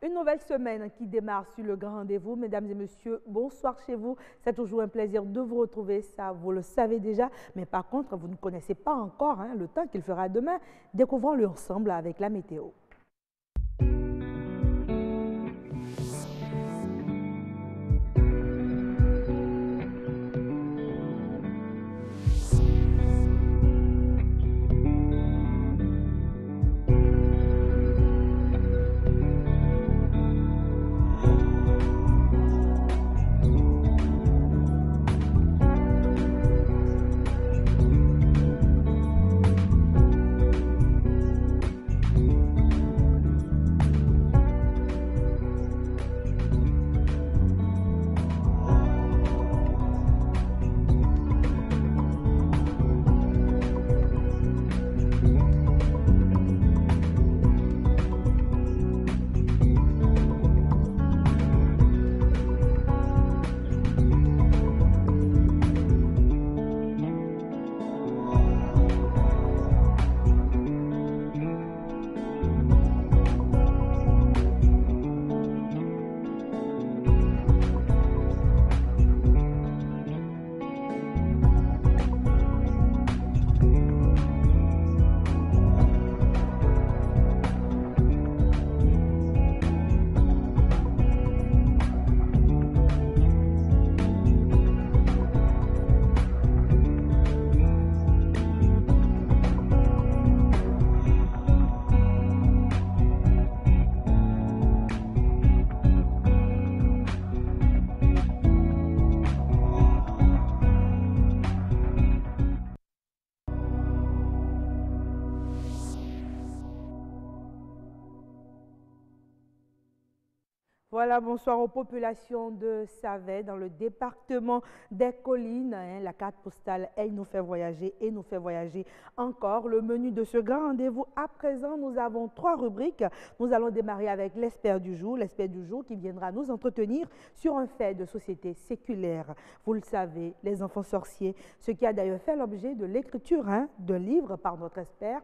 Une nouvelle semaine qui démarre sur le grand rendez-vous. Mesdames et messieurs, bonsoir chez vous. C'est toujours un plaisir de vous retrouver, ça vous le savez déjà. Mais par contre, vous ne connaissez pas encore le temps qu'il fera demain. Découvrons-le ensemble avec la météo. Voilà, bonsoir aux populations de Savet, dans le département des Collines. La carte postale, elle nous fait voyager et nous fait voyager encore. Le menu de ce grand rendez-vous, à présent, nous avons 3 rubriques. Nous allons démarrer avec l'expert du jour qui viendra nous entretenir sur un fait de société séculaire. Vous le savez, les enfants sorciers, ce qui a d'ailleurs fait l'objet de l'écriture d'un livre par notre expert,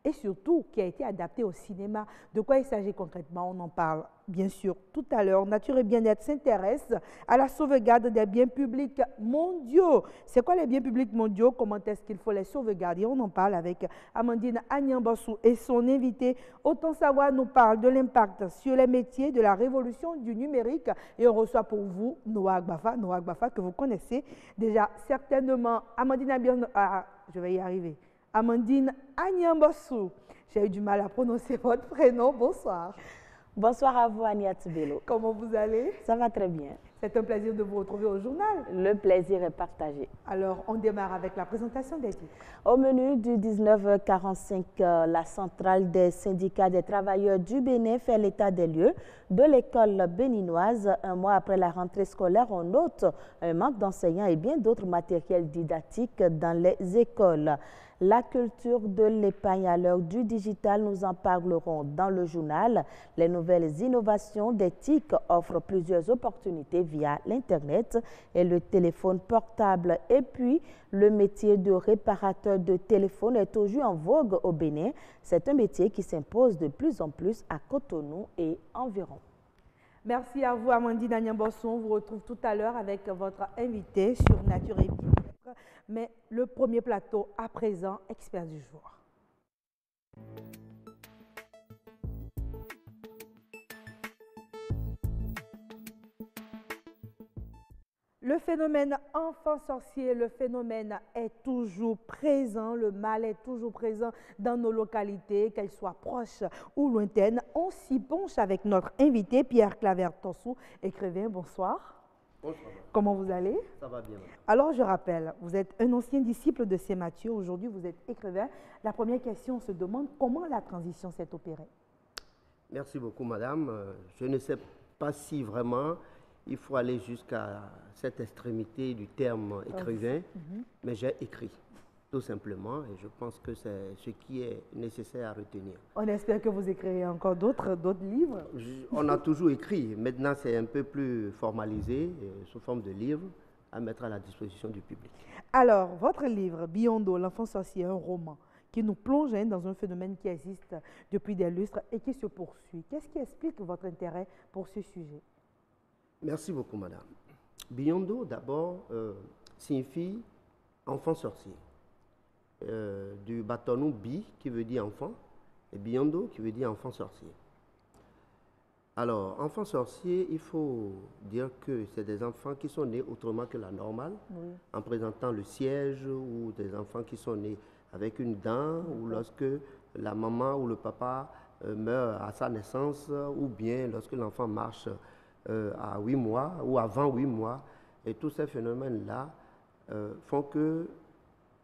et surtout qui a été adapté au cinéma. De quoi il s'agit concrètement? On en parle bien sûr tout à l'heure. Nature et bien-être s'intéresse à la sauvegarde des biens publics mondiaux. C'est quoi les biens publics mondiaux? Comment est-ce qu'il faut les sauvegarder? On en parle avec Amandine Anyambassou et son invité. Autant savoir nous parle de l'impact sur les métiers de la révolution du numérique. Et on reçoit pour vous Noah Agbafa que vous connaissez déjà certainement. Je vais y arriver. Amandine Anyambassou. J'ai eu du mal à prononcer votre prénom. Bonsoir. Bonsoir à vous, Aniatou Bello. Comment vous allez? Ça va très bien. C'est un plaisir de vous retrouver au journal. Le plaisir est partagé. Alors, on démarre avec la présentation des titres. Au menu du 19h45, la centrale des syndicats des travailleurs du Bénin fait l'état des lieux de l'école béninoise. Un mois après la rentrée scolaire, on note un manque d'enseignants et bien d'autres matériels didactiques dans les écoles. La culture de l'épargne à l'heure du digital, nous en parlerons dans le journal. Les nouvelles innovations des TIC offrent plusieurs opportunités via l'Internet et le téléphone portable. Et puis, le métier de réparateur de téléphone est toujours en vogue au Bénin. C'est un métier qui s'impose de plus en plus à Cotonou et environ. Merci à vous, Amandine Anyambassou. On vous retrouve tout à l'heure avec votre invité sur Nature et Bien-être. Mais le premier plateau, à présent, expert du jour. Le phénomène enfant sorcier, le phénomène est toujours présent, le mal est toujours présent dans nos localités, qu'elles soient proches ou lointaines. On s'y penche avec notre invité Pierre Claver Tossou, écrivain. Bonsoir. Bonsoir. Comment vous allez? Ça va bien. Alors, je rappelle, vous êtes un ancien disciple de Saint Matthieu. Aujourd'hui, vous êtes écrivain. La première question, on se demande comment la transition s'est opérée. Merci beaucoup, madame. Je ne sais pas si vraiment il faut aller jusqu'à cette extrémité du terme écrivain, mais j'ai écrit, tout simplement, et je pense que c'est ce qui est nécessaire à retenir. On espère que vous écrirez encore d'autres livres. On a toujours écrit. Maintenant, c'est un peu plus formalisé, sous forme de livre, à mettre à la disposition du public. Alors, votre livre, Biondo, l'enfant sorcier, un roman qui nous plonge dans un phénomène qui existe depuis des lustres et qui se poursuit. Qu'est-ce qui explique votre intérêt pour ce sujet? Merci beaucoup, madame. Biondo, d'abord, signifie enfant sorcier. Du bâtonnou bi, qui veut dire enfant, et Biondo, qui veut dire enfant sorcier. Alors, enfants sorciers, il faut dire que c'est des enfants qui sont nés autrement que la normale, en présentant le siège, ou des enfants qui sont nés avec une dent, ou lorsque la maman ou le papa meurt à sa naissance, ou bien lorsque l'enfant marche à 8 mois ou avant 8 mois. Et tous ces phénomènes-là font que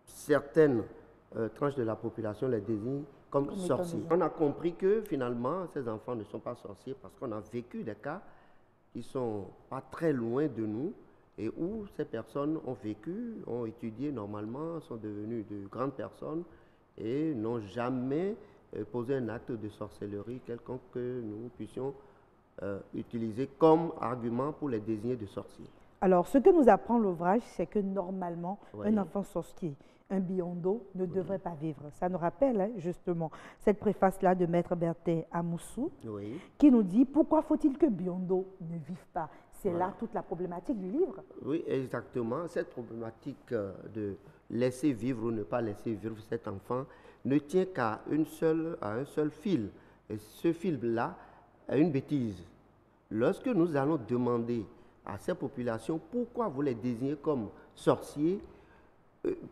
certaines tranches de la population les désignent comme sorciers. On a compris que finalement, ces enfants ne sont pas sorciers parce qu'on a vécu des cas qui ne sont pas très loin de nous et où ces personnes ont vécu, ont étudié normalement, sont devenues de grandes personnes et n'ont jamais posé un acte de sorcellerie quelconque que nous puissions utiliser comme argument pour les désigner de sorciers. Alors, ce que nous apprend l'ouvrage, c'est que normalement, un enfant sorcier, un Biondo, ne devrait pas vivre. Ça nous rappelle justement cette préface-là de Maître Bertin Amoussou, qui nous dit pourquoi faut-il que Biondo ne vive pas. C'est là toute la problématique du livre. Oui, exactement. Cette problématique de laisser vivre ou ne pas laisser vivre cet enfant ne tient qu'à un seul fil. Et ce fil-là est une bêtise. Lorsque nous allons demander à ces populations pourquoi vous les désignez comme sorciers,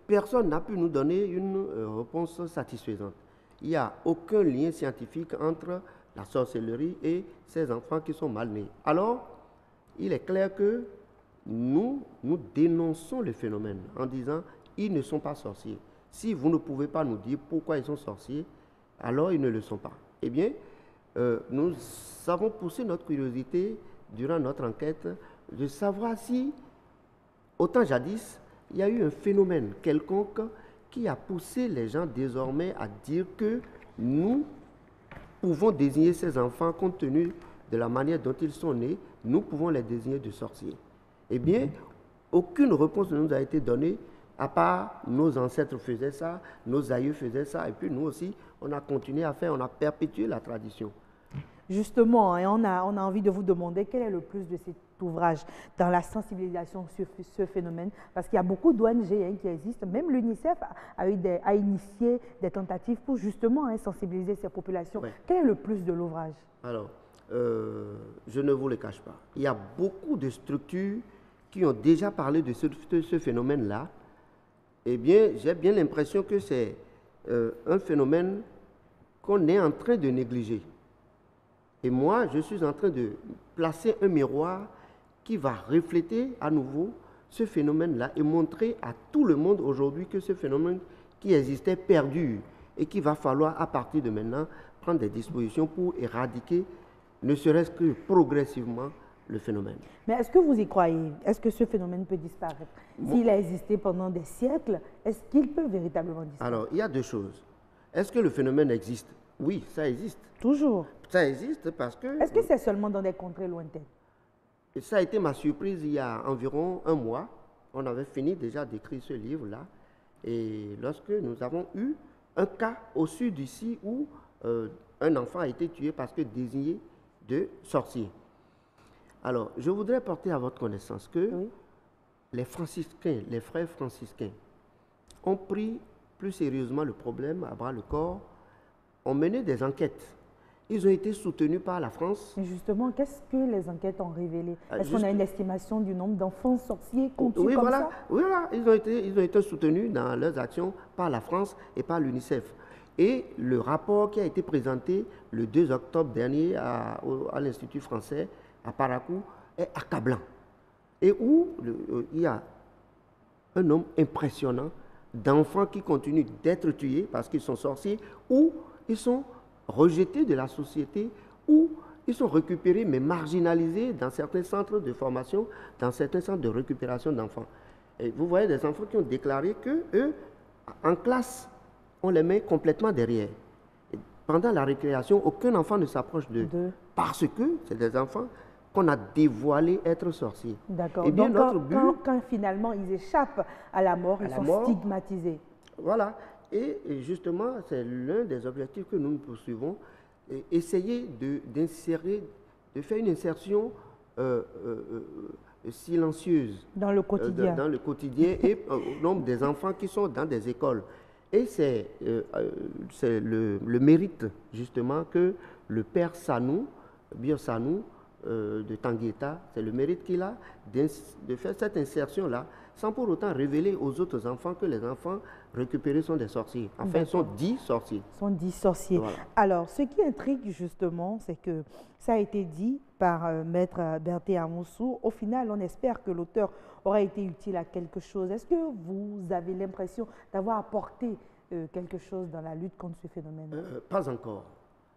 personne n'a pu nous donner une réponse satisfaisante. Il n'y a aucun lien scientifique entre la sorcellerie et ces enfants qui sont mal nés. Alors, il est clair que nous dénonçons le phénomène en disant ils ne sont pas sorciers. Si vous ne pouvez pas nous dire pourquoi ils sont sorciers, alors ils ne le sont pas. Eh bien, nous avons poussé notre curiosité durant notre enquête de savoir si, autant jadis, il y a eu un phénomène quelconque qui a poussé les gens désormais à dire que nous pouvons désigner ces enfants compte tenu de la manière dont ils sont nés, nous pouvons les désigner de sorciers. Eh bien, aucune réponse ne nous a été donnée, à part nos ancêtres faisaient ça, nos aïeux faisaient ça, et puis nous aussi, on a continué à faire, on a perpétué la tradition. Justement, et on a envie de vous demander quel est le plus de cet ouvrage dans la sensibilisation sur ce phénomène, parce qu'il y a beaucoup d'ONG qui existent, même l'UNICEF a initié des tentatives pour justement sensibiliser ces populations. Oui. Quel est le plus de l'ouvrage? Alors, je ne vous le cache pas, il y a beaucoup de structures qui ont déjà parlé de ce phénomène-là. Eh bien, j'ai bien l'impression que c'est un phénomène qu'on est en train de négliger. Et moi, je suis en train de placer un miroir qui va refléter à nouveau ce phénomène-là et montrer à tout le monde aujourd'hui que ce phénomène qui existait perdure et qu'il va falloir, à partir de maintenant, prendre des dispositions pour éradiquer, ne serait-ce que progressivement, le phénomène. Mais est-ce que vous y croyez? Est-ce que ce phénomène peut disparaître? S'il a existé pendant des siècles, est-ce qu'il peut véritablement disparaître? Alors, il y a deux choses. Est-ce que le phénomène existe? Oui, ça existe. Toujours? Ça existe parce que... Est-ce que c'est seulement dans des contrées lointaines? Ça a été ma surprise il y a environ un mois. On avait fini déjà d'écrire ce livre-là. Et lorsque nous avons eu un cas au sud d'ici où un enfant a été tué parce que désigné de sorcier. Alors, je voudrais porter à votre connaissance que les franciscains, les frères franciscains, ont pris plus sérieusement le problème à bras le corps, ont mené des enquêtes. Ils ont été soutenus par la France. Mais justement, qu'est-ce que les enquêtes ont révélé? Est-ce qu'on a une estimation du nombre d'enfants sorciers qu'on tue comme ça? Oui, voilà. Ils ont été soutenus dans leurs actions par la France et par l'UNICEF. Et le rapport qui a été présenté le 2 octobre dernier à l'Institut français, à Parakou, est accablant. Et où il y a un nombre impressionnant d'enfants qui continuent d'être tués parce qu'ils sont sorciers ou ils sont rejetés de la société ou ils sont récupérés mais marginalisés dans certains centres de formation, dans certains centres de récupération d'enfants. Et vous voyez des enfants qui ont déclaré que eux, en classe, on les met complètement derrière. Et pendant la récréation, aucun enfant ne s'approche d'eux parce que c'est des enfants qu'on a dévoilés être sorciers. D'accord. Eh bien, donc quand finalement ils échappent à la mort, ils sont stigmatisés. Voilà. Et justement, c'est l'un des objectifs que nous poursuivons, essayer d'insérer, de faire une insertion silencieuse dans le quotidien, dans le quotidien et au nombre des enfants qui sont dans des écoles. Et c'est le mérite justement que le père Sanou, Bir Sanou de Tangueta, c'est le mérite qu'il a de faire cette insertion-là sans pour autant révéler aux autres enfants que les enfants récupérés sont des sorciers. Enfin, ils sont 10 sorciers. Sont 10 sorciers. Voilà. Alors, ce qui intrigue justement, c'est que ça a été dit par Maître Berthé Amoussou. Au final, on espère que l'auteur aura été utile à quelque chose. Est-ce que vous avez l'impression d'avoir apporté quelque chose dans la lutte contre ce phénomène? Pas encore.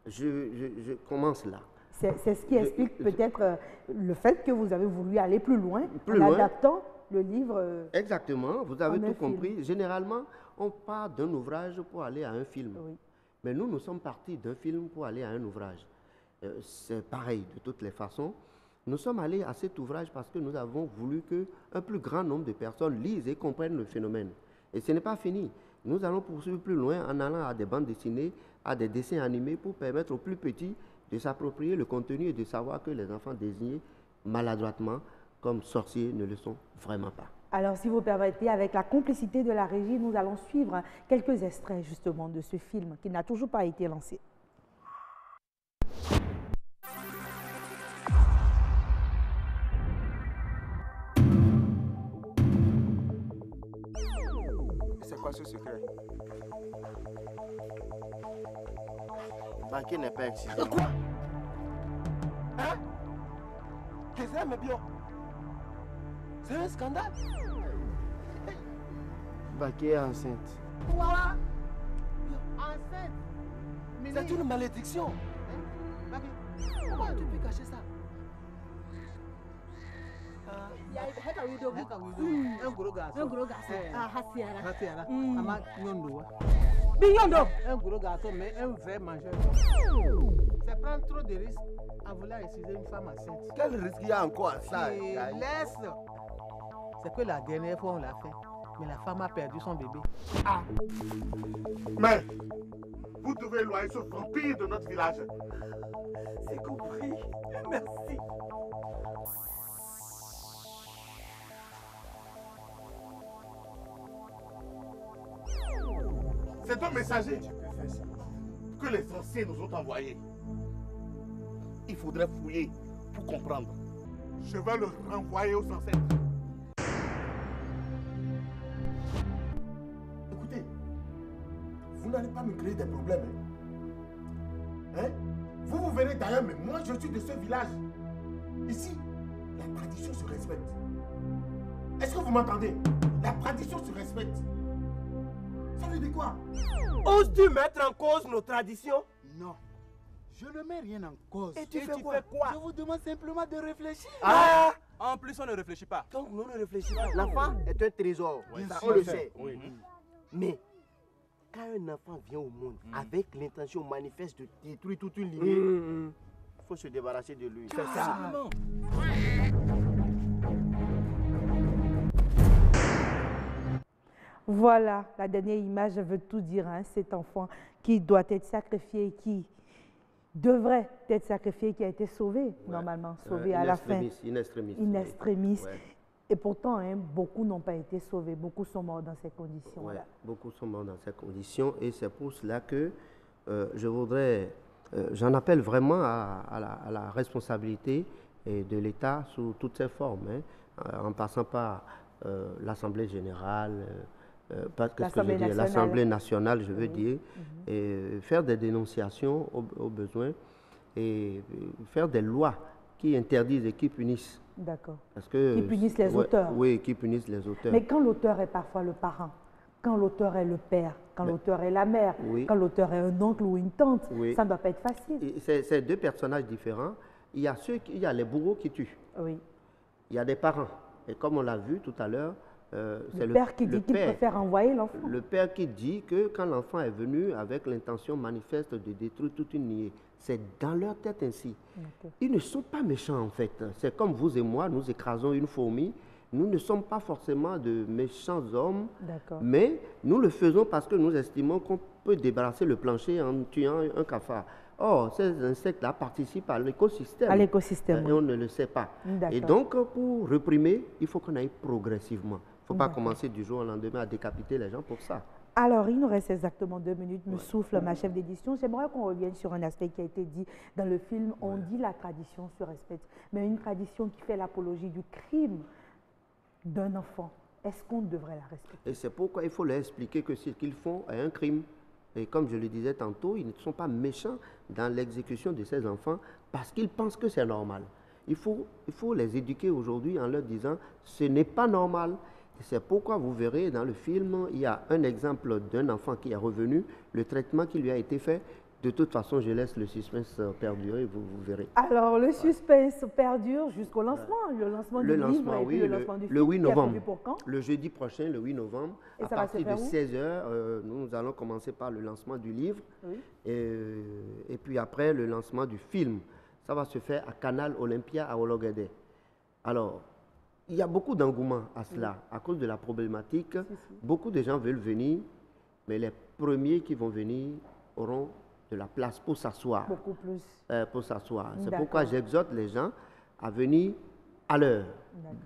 Je commence là. C'est ce qui explique peut-être le fait que vous avez voulu aller plus loin en adaptant le livre. Exactement, vous avez tout compris. Généralement, on part d'un ouvrage pour aller à un film. Oui. Mais nous sommes partis d'un film pour aller à un ouvrage. C'est pareil de toutes les façons. Nous sommes allés à cet ouvrage parce que nous avons voulu qu'un plus grand nombre de personnes lisent et comprennent le phénomène. Et ce n'est pas fini. Nous allons poursuivre plus loin en allant à des bandes dessinées, à des dessins animés pour permettre aux plus petits de s'approprier le contenu et de savoir que les enfants désignés maladroitement comme sorciers ne le sont vraiment pas. Alors, si vous permettez, avec la complicité de la régie, nous allons suivre quelques extraits justement de ce film qui n'a toujours pas été lancé. C'est quoi ce secret? Le banquier n'est pas excisé. Quoi? Hein? Qu'est-ce que c'est, mais bien? C'est un scandale. Banquier est enceinte. Quoi? Enceinte? C'est une malédiction. Hein? Comment tu peux cacher ça? Un gros garçon. Un gros garçon. Hasiara. Ama Nyondo. Bignondo. Un gros garçon, mais un vrai mangeur. Ça prend trop de risques à vouloir exciser une femme enceinte. Quel risque il y a encore à ça? Laisse. C'est que la dernière fois on l'a fait, mais la femme a perdu son bébé. Ah. Mais vous devez éloigner ce vampire de notre village. C'est compris. Merci. C'est un messager que les sorciers nous ont envoyé. Il faudrait fouiller pour comprendre. Je vais le renvoyer aux ancêtres. Écoutez, vous n'allez pas me créer des problèmes. Hein? Vous venez d'ailleurs, mais moi je suis de ce village. Ici, la tradition se respecte. Est-ce que vous m'entendez? La tradition se respecte. Ça veut dire quoi? Oses-tu mettre en cause nos traditions? Non, je ne mets rien en cause. Et tu fais quoi? Je vous demande simplement de réfléchir. Ah! En plus, on ne réfléchit pas. Donc, nous ne réfléchissons pas. L'enfant est un trésor, Oui, ça, si, on le oui. sait. Oui. Mais, quand un enfant vient au monde avec l'intention manifeste de détruire toute une lignée, il faut se débarrasser de lui. C'est ça. Absolument. Voilà, la dernière image veut tout dire. Hein, cet enfant qui doit être sacrifié, qui devrait être sacrifié, qui a été sauvé, normalement, sauvé à la fin. In extremis. In extremis. Ouais. Et pourtant, hein, beaucoup n'ont pas été sauvés, beaucoup sont morts dans ces conditions-là. Ouais, beaucoup sont morts dans ces conditions et c'est pour cela que je voudrais, j'en appelle vraiment à la responsabilité de l'État sous toutes ses formes, hein, en passant par l'Assemblée générale, l'Assemblée nationale, je veux dire, et faire des dénonciations au besoin et faire des lois qui interdisent et qui punissent. D'accord. Parce que, qui punissent les auteurs. Oui, qui punissent les auteurs. Mais quand l'auteur est parfois le parent, quand l'auteur est le père, quand l'auteur est la mère, quand l'auteur est un oncle ou une tante, ça ne doit pas être facile. C'est deux personnages différents. Il y a les bourreaux qui tuent. Oui. Il y a des parents. Et comme on l'a vu tout à l'heure, c'est le père qui dit qu'il préfère envoyer l'enfant. Le père qui dit que quand l'enfant est venu avec l'intention manifeste de détruire toute une lignée, c'est dans leur tête ainsi. Okay. Ils ne sont pas méchants en fait. C'est comme vous et moi, nous écrasons une fourmi, Nous ne sommes pas forcément de méchants hommes, D'accord. mais nous le faisons parce que nous estimons qu'on peut débarrasser le plancher en tuant un cafard. Or, ces insectes-là participent à l'écosystème. À l'écosystème, Et oui. on ne le sait pas. D'accord. Et donc, pour réprimer, il faut qu'on aille progressivement. Il ne faut pas D'accord. commencer du jour au lendemain à décapiter les gens pour ça. Alors, il nous reste exactement 2 minutes, me souffle ma chef d'édition. J'aimerais qu'on revienne sur un aspect qui a été dit dans le film. On dit la tradition se respecte, mais une tradition qui fait l'apologie du crime d'un enfant, est-ce qu'on devrait la respecter? Et c'est pourquoi il faut leur expliquer que ce qu'ils font est un crime. Et comme je le disais tantôt, ils ne sont pas méchants dans l'exécution de ces enfants parce qu'ils pensent que c'est normal. Il faut les éduquer aujourd'hui en leur disant ce n'est pas normal. Et c'est pourquoi vous verrez dans le film, il y a un exemple d'un enfant qui est revenu, le traitement qui lui a été fait. De toute façon, je laisse le suspense perdurer, vous verrez. Alors, le suspense perdure jusqu'au lancement, le lancement du livre et puis le lancement du film. Le 8 qui est novembre. prévu pour quand? Le jeudi prochain, le 8 novembre, Et à ça va se partir de faire où? 16h, nous allons commencer par le lancement du livre Oui. et puis après le lancement du film. Ça va se faire à Canal Olympia à Ologede. Alors, il y a beaucoup d'engouement à cela à cause de la problématique. Beaucoup de gens veulent venir, mais les premiers qui vont venir auront de la place pour s'asseoir. Beaucoup plus. Pour s'asseoir. C'est D'accord. pourquoi j'exhorte les gens à venir à l'heure.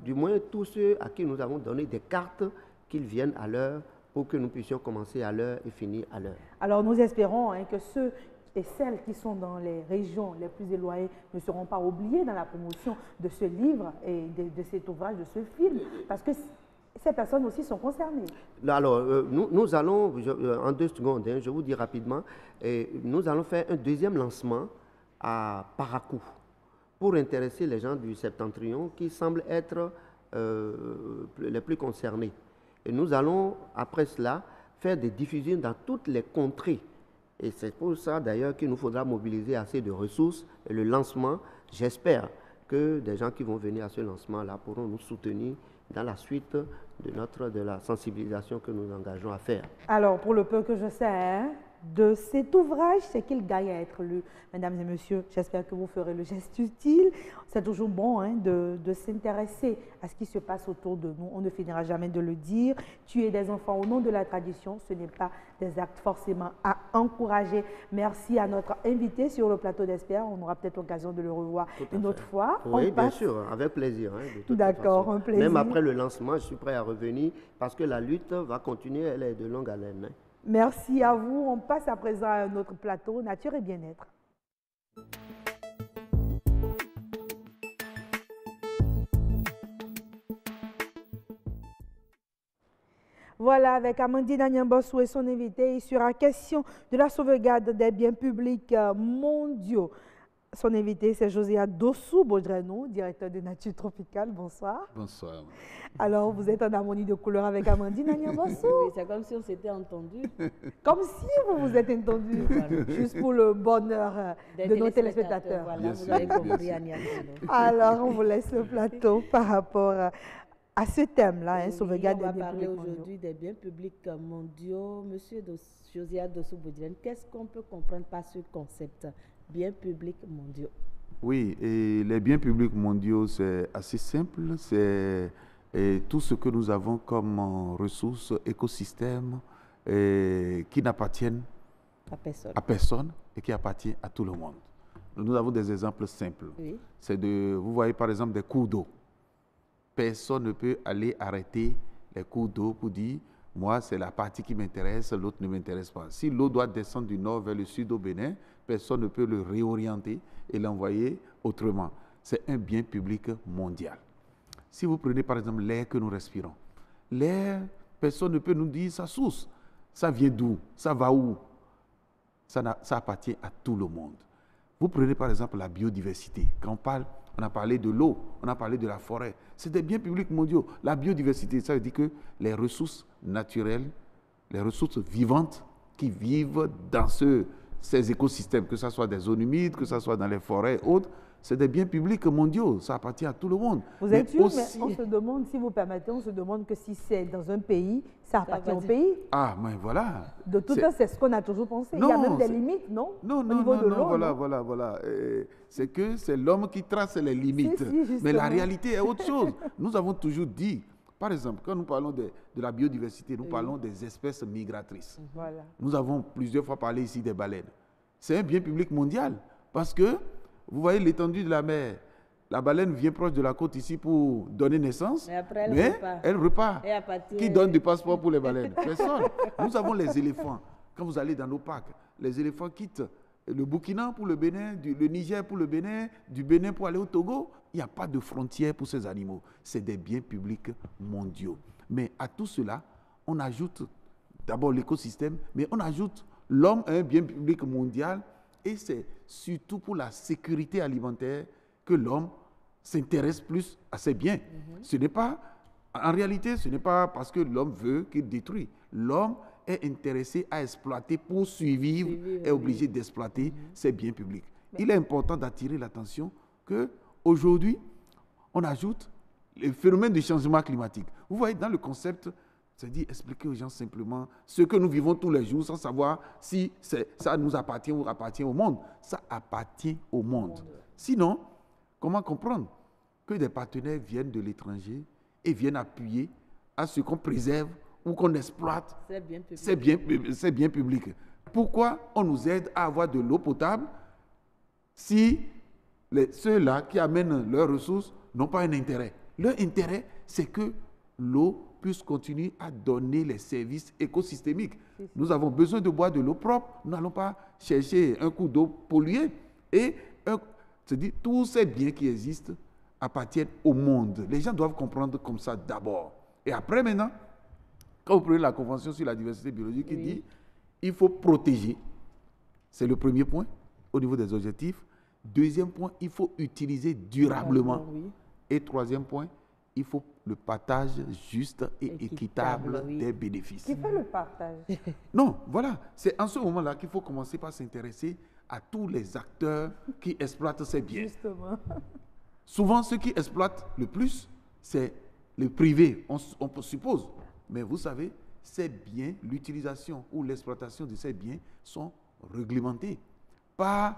Du moins, tous ceux à qui nous avons donné des cartes, qu'ils viennent à l'heure pour que nous puissions commencer à l'heure et finir à l'heure. Alors, nous espérons que ceux et celles qui sont dans les régions les plus éloignées ne seront pas oubliés dans la promotion de ce livre et de cet ouvrage, de ce film, parce que ces personnes aussi sont concernées. Alors, nous allons, en 2 secondes, je vous dis rapidement, nous allons faire un deuxième lancement à Parakou pour intéresser les gens du septentrion qui semblent être les plus concernés. Et nous allons, après cela, faire des diffusions dans toutes les contrées. Et c'est pour ça, d'ailleurs, qu'il nous faudra mobiliser assez de ressources. Et le lancement, j'espère que des gens qui vont venir à ce lancement-là pourront nous soutenir dans la suite de la sensibilisation que nous engageons à faire. Alors, pour le peu que je sais de cet ouvrage, c'est qu'il gagne à être lu. Mesdames et messieurs, j'espère que vous ferez le geste utile. C'est toujours bon de s'intéresser à ce qui se passe autour de nous. On ne finira jamais de le dire. Tuer des enfants au nom de la tradition, ce n'est pas des actes forcément à encourager. Merci à notre invité sur le plateau d'Esper. On aura peut-être l'occasion de le revoir une autre fois. Oui, bien sûr, avec plaisir. D'accord, un plaisir. Même après le lancement, je suis prêt à revenir parce que la lutte va continuer, elle est de longue haleine. Merci à vous. On passe à présent à un autre plateau, Nature et Bien-être. Voilà, avec Amandine Agnambossou et son invité, il sera question de la sauvegarde des biens publics mondiaux. Son invité, c'est Josiah Dossou-Baudrenou, directeur de Nature Tropicale. Bonsoir. Bonsoir. Alors, vous êtes en harmonie de couleur avec Amandine Agnambossou. Oui, c'est comme si on s'était entendu. Comme si vous vous êtes entendu, juste pour le bonheur de nos téléspectateurs. Voilà, vous avez compris, Agnès. Alors, on vous laisse le plateau par rapport à ce thème-là, sauvegarde des biens publics mondiaux. On va parler aujourd'hui des biens publics mondiaux. Monsieur Josiah Dossou-Baudrenou, qu'est-ce qu'on peut comprendre par ce concept, biens publics mondiaux? Oui, et les biens publics mondiaux, c'est assez simple. C'est tout ce que nous avons comme ressources, écosystèmes, qui n'appartiennent à personne et qui appartiennent à tout le monde. Nous avons des exemples simples. Oui. Vous voyez par exemple des cours d'eau. Personne ne peut aller arrêter les cours d'eau pour dire « moi, c'est la partie qui m'intéresse, l'autre ne m'intéresse pas ». Si l'eau doit descendre du nord vers le sud au Bénin, personne ne peut le réorienter et l'envoyer autrement. C'est un bien public mondial. Si vous prenez par exemple l'air que nous respirons, l'air, personne ne peut nous dire sa source. Ça vient d'où? Ça va où? Ça appartient à tout le monde. Vous prenez par exemple la biodiversité. Quand on parle, on a parlé de l'eau, on a parlé de la forêt. C'est des biens publics mondiaux. La biodiversité, ça veut dire que les ressources naturelles, les ressources vivantes qui vivent dans ces écosystèmes, que ce soit des zones humides, que ce soit dans les forêts et autres, c'est des biens publics mondiaux, ça appartient à tout le monde. Vous êtes sûr, mais on se demande, si vous permettez, on se demande que si c'est dans un pays, ça appartient au pays. Ah, mais voilà. De tout temps, c'est ce qu'on a toujours pensé. Il y a même des limites, non? Non, au niveau de l'eau, voilà. C'est que c'est l'homme qui trace les limites. Mais la réalité est autre chose. Nous avons toujours dit, par exemple, quand nous parlons de la biodiversité, nous parlons des espèces migratrices. Voilà. Nous avons plusieurs fois parlé ici des baleines. C'est un bien public mondial parce que vous voyez l'étendue de la mer. La baleine vient proche de la côte ici pour donner naissance, mais elle repart. Qui donne du passeport pour les baleines? Personne. Nous avons les éléphants. Quand vous allez dans nos parcs, les éléphants quittent le Burkina pour le Bénin, le Niger pour le Bénin, du Bénin pour aller au Togo. Il n'y a pas de frontières pour ces animaux. C'est des biens publics mondiaux. Mais à tout cela, on ajoute d'abord l'écosystème, mais on ajoute l'homme à un bien public mondial. Et c'est surtout pour la sécurité alimentaire que l'homme s'intéresse plus à ces biens. Ce n'est pas, en réalité, ce n'est pas parce que l'homme veut qu'il détruit. L'homme est intéressé à exploiter pour survivre, est obligé d'exploiter ces biens publics. Il est important d'attirer l'attention qu'aujourd'hui, on ajoute le phénomène du changement climatique. Vous voyez, dans le concept, c'est-à-dire expliquer aux gens simplement ce que nous vivons tous les jours sans savoir si ça nous appartient ou appartient au monde. Ça appartient au monde. Sinon, comment comprendre que des partenaires viennent de l'étranger et viennent appuyer à ce qu'on préserve ou qu'on exploite ces biens publics? Pourquoi on nous aide à avoir de l'eau potable si ceux-là qui amènent leurs ressources n'ont pas un intérêt? Leur intérêt, c'est que l'eau puisse continuer à donner les services écosystémiques. Nous avons besoin de boire de l'eau propre. Nous n'allons pas chercher un cours d'eau pollué. Et tous ces biens qui existent appartiennent au monde. Les gens doivent comprendre comme ça d'abord. Et après, maintenant, quand vous prenez la Convention sur la diversité biologique, qui dit il faut protéger. C'est le premier point au niveau des objectifs. Deuxième point, il faut utiliser durablement. Et troisième point, il faut le partage juste et équitable des bénéfices. Qui fait le partage? Non, voilà. C'est en ce moment-là qu'il faut commencer par s'intéresser à tous les acteurs qui exploitent ces biens. Justement. Souvent, ceux qui exploitent le plus, c'est le privé, on suppose. Mais vous savez, ces biens, l'utilisation ou l'exploitation de ces biens sont réglementés par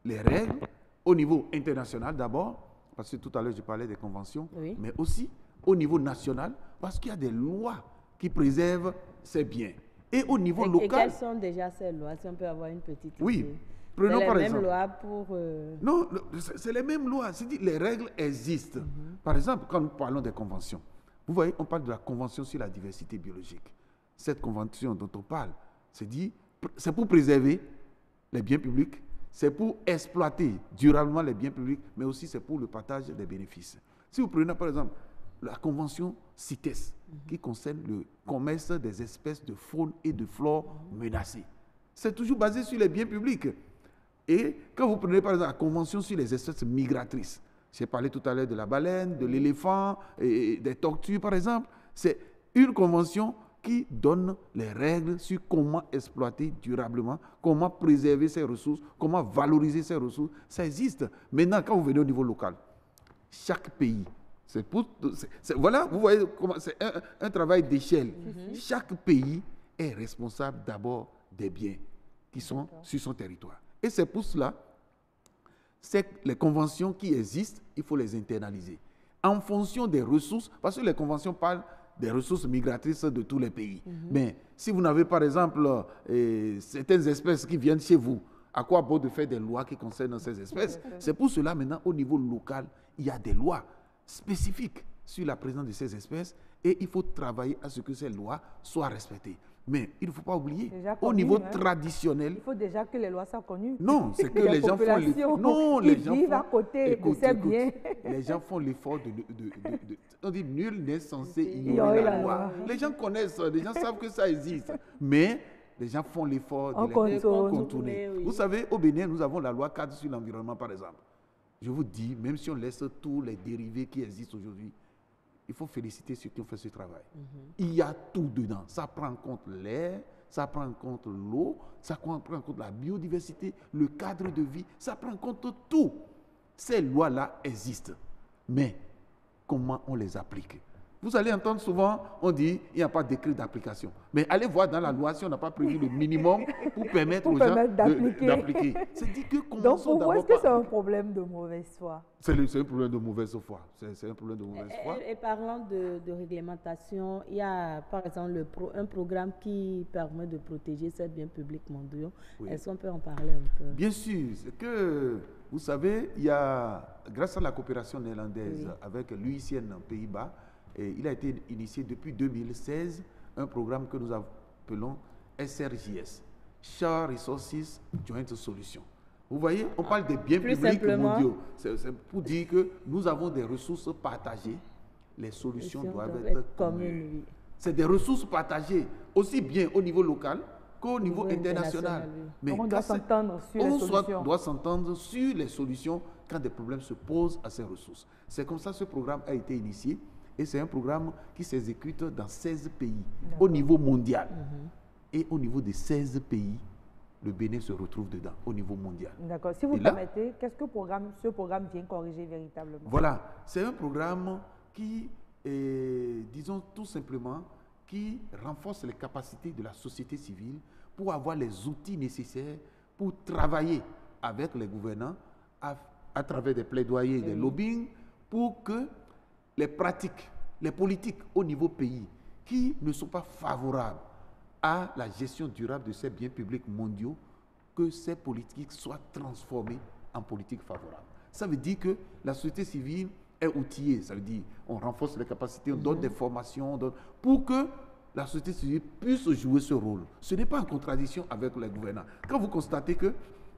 les règles au niveau international d'abord, parce que tout à l'heure je parlais des conventions, mais aussi au niveau national, parce qu'il y a des lois qui préservent ces biens. Et au niveau local... Et quelles sont déjà ces lois, si on peut avoir une petite idée? Oui, prenons par exemple... C'est les mêmes lois pour... Non, c'est les mêmes lois. C'est-à-dire les règles existent. Par exemple, quand nous parlons des conventions, vous voyez, on parle de la Convention sur la diversité biologique. Cette convention dont on parle, c'est pour préserver les biens publics, c'est pour exploiter durablement les biens publics, mais aussi c'est pour le partage des bénéfices. Si vous prenez par exemple la convention CITES, qui concerne le commerce des espèces de faune et de flore menacées, c'est toujours basé sur les biens publics. Et quand vous prenez par exemple la convention sur les espèces migratrices, j'ai parlé tout à l'heure de la baleine, de l'éléphant, et des tortues par exemple, c'est une convention qui donne les règles sur comment exploiter durablement, comment préserver ces ressources, comment valoriser ces ressources. Ça existe. Maintenant, quand vous venez au niveau local, chaque pays, voilà, vous voyez, c'est un travail d'échelle. Chaque pays est responsable d'abord des biens qui sont sur son territoire. Et c'est pour cela, c'est les conventions qui existent, il faut les internaliser. En fonction des ressources, parce que les conventions parlent des ressources migratrices de tous les pays. Mais si vous n'avez par exemple certaines espèces qui viennent chez vous, à quoi bon de faire des lois qui concernent ces espèces? C'est pour cela maintenant au niveau local, il y a des lois spécifiques sur la présence de ces espèces et il faut travailler à ce que ces lois soient respectées. Mais il ne faut pas oublier, au niveau traditionnel... Il faut déjà que les lois soient connues. Non, c'est que les gens font l'effort. Non, les gens vivent à côté de ces biens. Les gens font l'effort on dit nul n'est censé ignorer la loi. Les gens connaissent, les gens savent que ça existe. Mais les gens font l'effort de les contourner. Vous savez, au Bénin, nous avons la loi cadre sur l'environnement, par exemple. Je vous dis, même si on laisse tous les dérivés qui existent aujourd'hui, il faut féliciter ceux qui ont fait ce travail. Il y a tout dedans. Ça prend en compte l'air, ça prend en compte l'eau, ça prend en compte la biodiversité, le cadre de vie, ça prend en compte tout. Ces lois-là existent. Mais comment on les applique? Vous allez entendre souvent, on dit, il n'y a pas de décret d'application. Mais allez voir dans la loi si on n'a pas prévu le minimum pour permettre aux gens d'appliquer. C'est dit que donc pour vous, est-ce que c'est un problème de mauvaise foi? C'est un problème de mauvaise foi. C'est un problème de mauvaise foi. Et parlant de réglementation, il y a par exemple un programme qui permet de protéger ces biens publics mondiaux. Oui. Est-ce qu'on peut en parler un peu? Bien sûr. C'est que, vous savez, il y a, grâce à la coopération néerlandaise avec l'UICN aux Pays-Bas, et il a été initié depuis 2016 un programme que nous appelons SRJS, Share Resources Joint Solutions. Vous voyez, on parle des biens publics mondiaux. C'est pour dire que nous avons des ressources partagées. Les solutions doivent être communes. C'est des ressources partagées, aussi bien au niveau local qu'au niveau international. Mais on doit s'entendre sur les solutions. On doit s'entendre sur les solutions quand des problèmes se posent à ces ressources. C'est comme ça que ce programme a été initié. Et c'est un programme qui s'exécute dans 16 pays au niveau mondial. Et au niveau des 16 pays, le Bénin se retrouve dedans, au niveau mondial. D'accord. Si vous permettez, qu'est-ce que ce programme vient corriger véritablement? Voilà. C'est un programme qui, disons tout simplement, qui renforce les capacités de la société civile pour avoir les outils nécessaires pour travailler avec les gouvernants à travers des plaidoyers, des lobbying, pour que les pratiques, les politiques au niveau pays qui ne sont pas favorables à la gestion durable de ces biens publics mondiaux, que ces politiques soient transformées en politiques favorables. Ça veut dire que la société civile est outillée, ça veut dire on renforce les capacités, on donne des formations, pour que la société civile puisse jouer ce rôle. Ce n'est pas en contradiction avec les gouvernants. Quand vous constatez que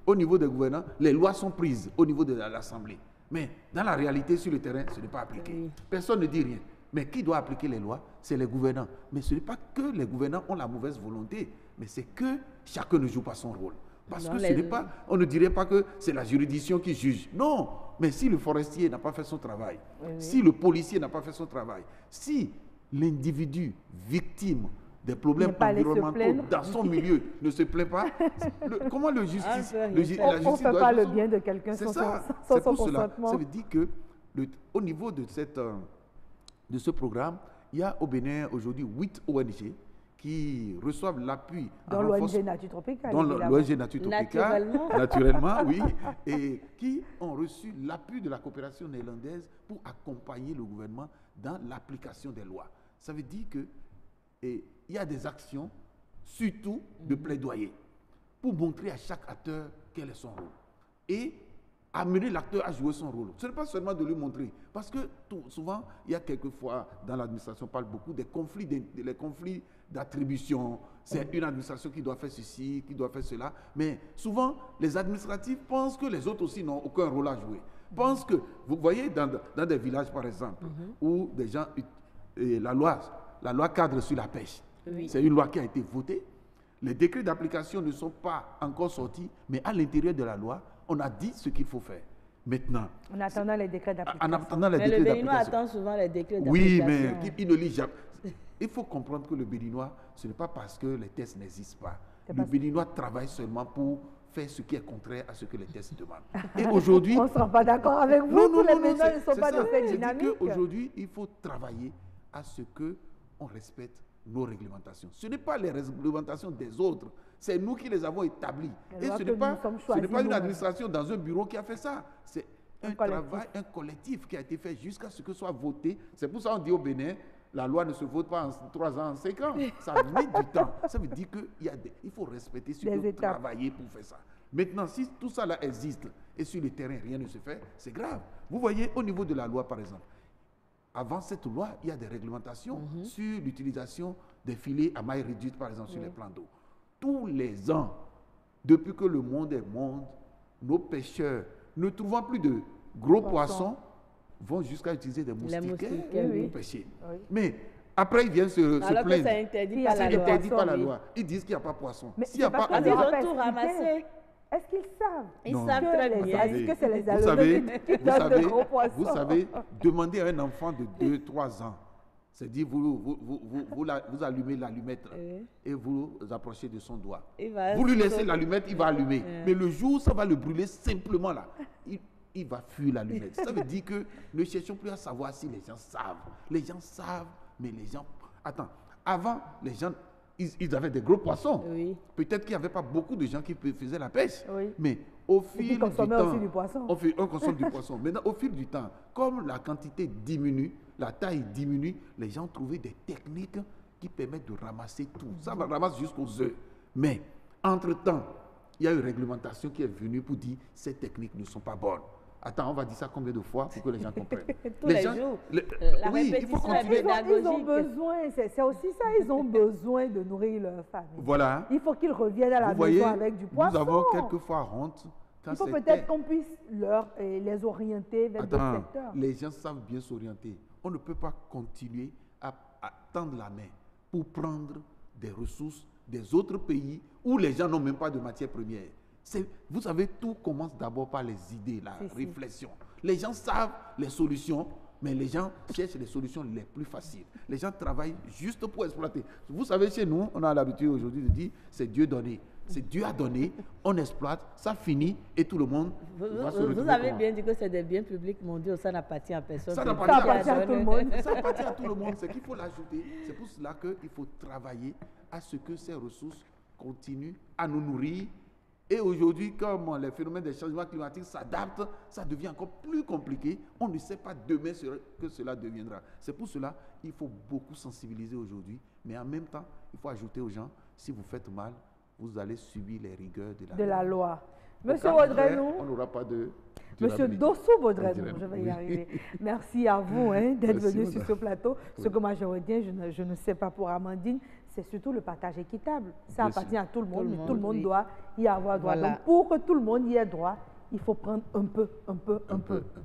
au niveau des gouvernants, les lois sont prises au niveau de l'Assemblée, mais dans la réalité, sur le terrain, ce n'est pas appliqué. Personne ne dit rien. Mais qui doit appliquer les lois? C'est les gouvernants. Mais ce n'est pas que les gouvernants ont la mauvaise volonté, mais c'est que chacun ne joue pas son rôle. Parce que ce n'est pas, on ne dirait pas que c'est la juridiction qui juge. Non, mais si le forestier n'a pas fait son travail, si le policier n'a pas fait son travail, si l'individu victime des problèmes environnementaux dans son milieu ne se plaint pas, comment le justice... on ne fait pas le bien de quelqu'un sans son consentement. Ça veut dire que au niveau de ce programme, il y a au Bénin aujourd'hui 8 ONG qui reçoivent l'appui. Dans l'ONG Nature Tropicale. Dans l'ONG Nature Tropicale, naturellement, oui, et qui ont reçu l'appui de la coopération néerlandaise pour accompagner le gouvernement dans l'application des lois. Ça veut dire que il y a des actions, surtout de plaidoyer, pour montrer à chaque acteur quel est son rôle. Et amener l'acteur à jouer son rôle. Ce n'est pas seulement de lui montrer. Parce que souvent, il y a quelquefois, dans l'administration, on parle beaucoup des conflits d'attribution. C'est une administration qui doit faire ceci, qui doit faire cela. Mais souvent, les administratifs pensent que les autres aussi n'ont aucun rôle à jouer. Pensent que, vous voyez, dans des villages, par exemple, où des gens, la loi cadre sur la pêche. C'est une loi qui a été votée. Les décrets d'application ne sont pas encore sortis, mais à l'intérieur de la loi, on a dit ce qu'il faut faire. Maintenant, en attendant les décrets d'application. Mais le Béninois attend souvent les décrets d'application. Oui, mais il ne lit jamais. Il faut comprendre que le Béninois, ce n'est pas parce que les tests n'existent pas. Le Béninois travaille seulement pour faire ce qui est contraire à ce que les tests demandent. Et aujourd'hui... On ne sera pas d'accord avec vous. Non, tous les Béninois ne sont pas de cette dynamique. Aujourd'hui, il faut travailler à ce qu'on respecte nos réglementations. Ce n'est pas les réglementations des autres, c'est nous qui les avons établies. Et ce n'est pas une administration dans un bureau qui a fait ça. C'est un travail, un collectif qui a été fait jusqu'à ce que soit voté. C'est pour ça qu'on dit au Bénin, la loi ne se vote pas en 3 ans, en 5 ans. Ça met du temps. Ça veut dire qu'il faut respecter ce que travailler pour faire ça. Maintenant, si tout ça là existe et sur le terrain, rien ne se fait, c'est grave. Vous voyez, au niveau de la loi, par exemple, avant cette loi, il y a des réglementations sur l'utilisation des filets à maille réduite, par exemple, sur les plans d'eau. Tous les ans, depuis que le monde est monde, nos pêcheurs, ne trouvant plus de gros poissons, vont jusqu'à utiliser des moustiquaires pour pêcher. Oui. Mais après, ils viennent se plaindre. C'est interdit par la loi. Ils disent qu'il n'y a pas de poisson. Mais s'il n'y a pas de poisson, ils ont tout ramassé. Est-ce qu'ils savent? Ils savent très bien. Est-ce que c'est les allocs qui donnent de gros poissons? Vous savez, demander à un enfant de 2-3 ans C'est dire, vous allumez l'allumette et vous approchez de son doigt. Vous lui laissez l'allumette, il va allumer. Mais le jour où ça va le brûler simplement là, il va fuir l'allumette. Ça veut dire que ne cherchons plus à savoir si les gens savent. Les gens savent, mais les gens... Attends, avant, les gens, ils avaient des gros poissons. Oui. Peut-être qu'il n'y avait pas beaucoup de gens qui faisaient la pêche. Oui. Mais au fil du temps... Aussi du poisson. On consomme du poisson. Maintenant, au fil du temps, comme la quantité diminue, la taille diminue, les gens ont trouvé des techniques qui permettent de ramasser tout. Ça va ramasser jusqu'aux œufs. Mais, entre-temps, il y a une réglementation qui est venue pour dire que ces techniques ne sont pas bonnes. Attends, on va dire ça combien de fois pour que les gens comprennent? Tous les jours. Oui, il faut continuer. Ils ont besoin, c'est aussi ça, ils ont besoin de nourrir leur famille. Voilà. Il faut qu'ils reviennent à la maison avec du poisson. Nous avons quelquefois honte. Il faut peut-être qu'on puisse les orienter vers d'autres secteurs. Les gens savent bien s'orienter. On ne peut pas continuer à tendre la main pour prendre des ressources des autres pays où les gens n'ont même pas de matières premières. Vous savez, tout commence d'abord par les idées, la réflexion. Les gens savent les solutions, mais les gens cherchent les solutions les plus faciles. Les gens travaillent juste pour exploiter. Vous savez, chez nous, on a l'habitude aujourd'hui de dire c'est Dieu donné. C'est Dieu a donné, on exploite, ça finit et tout le monde va se retrouver. Vous avez bien dit que c'est des biens publics mondiaux, ça n'appartient à personne. Ça appartient à tout le monde. Ça appartient à tout le monde, c'est qu'il faut l'ajouter. C'est pour cela qu'il faut travailler à ce que ces ressources continuent à nous nourrir. Et aujourd'hui, comme les phénomènes des changements climatiques s'adaptent, ça devient encore plus compliqué. On ne sait pas demain ce que cela deviendra. C'est pour cela qu'il faut beaucoup sensibiliser aujourd'hui, mais en même temps, il faut ajouter aux gens, si vous faites mal, vous allez subir les rigueurs de la loi. Monsieur Baudrenou, on n'aura pas de... Monsieur Dossou Baudrenou, je vais y arriver. Merci à vous d'être venu sur ce plateau. Ce que moi je retiens, je ne sais pas pour Amandine, c'est surtout le partage équitable. Ça appartient à tout le monde, mais tout le monde doit y avoir droit. Donc pour que tout le monde y ait droit, il faut prendre un peu,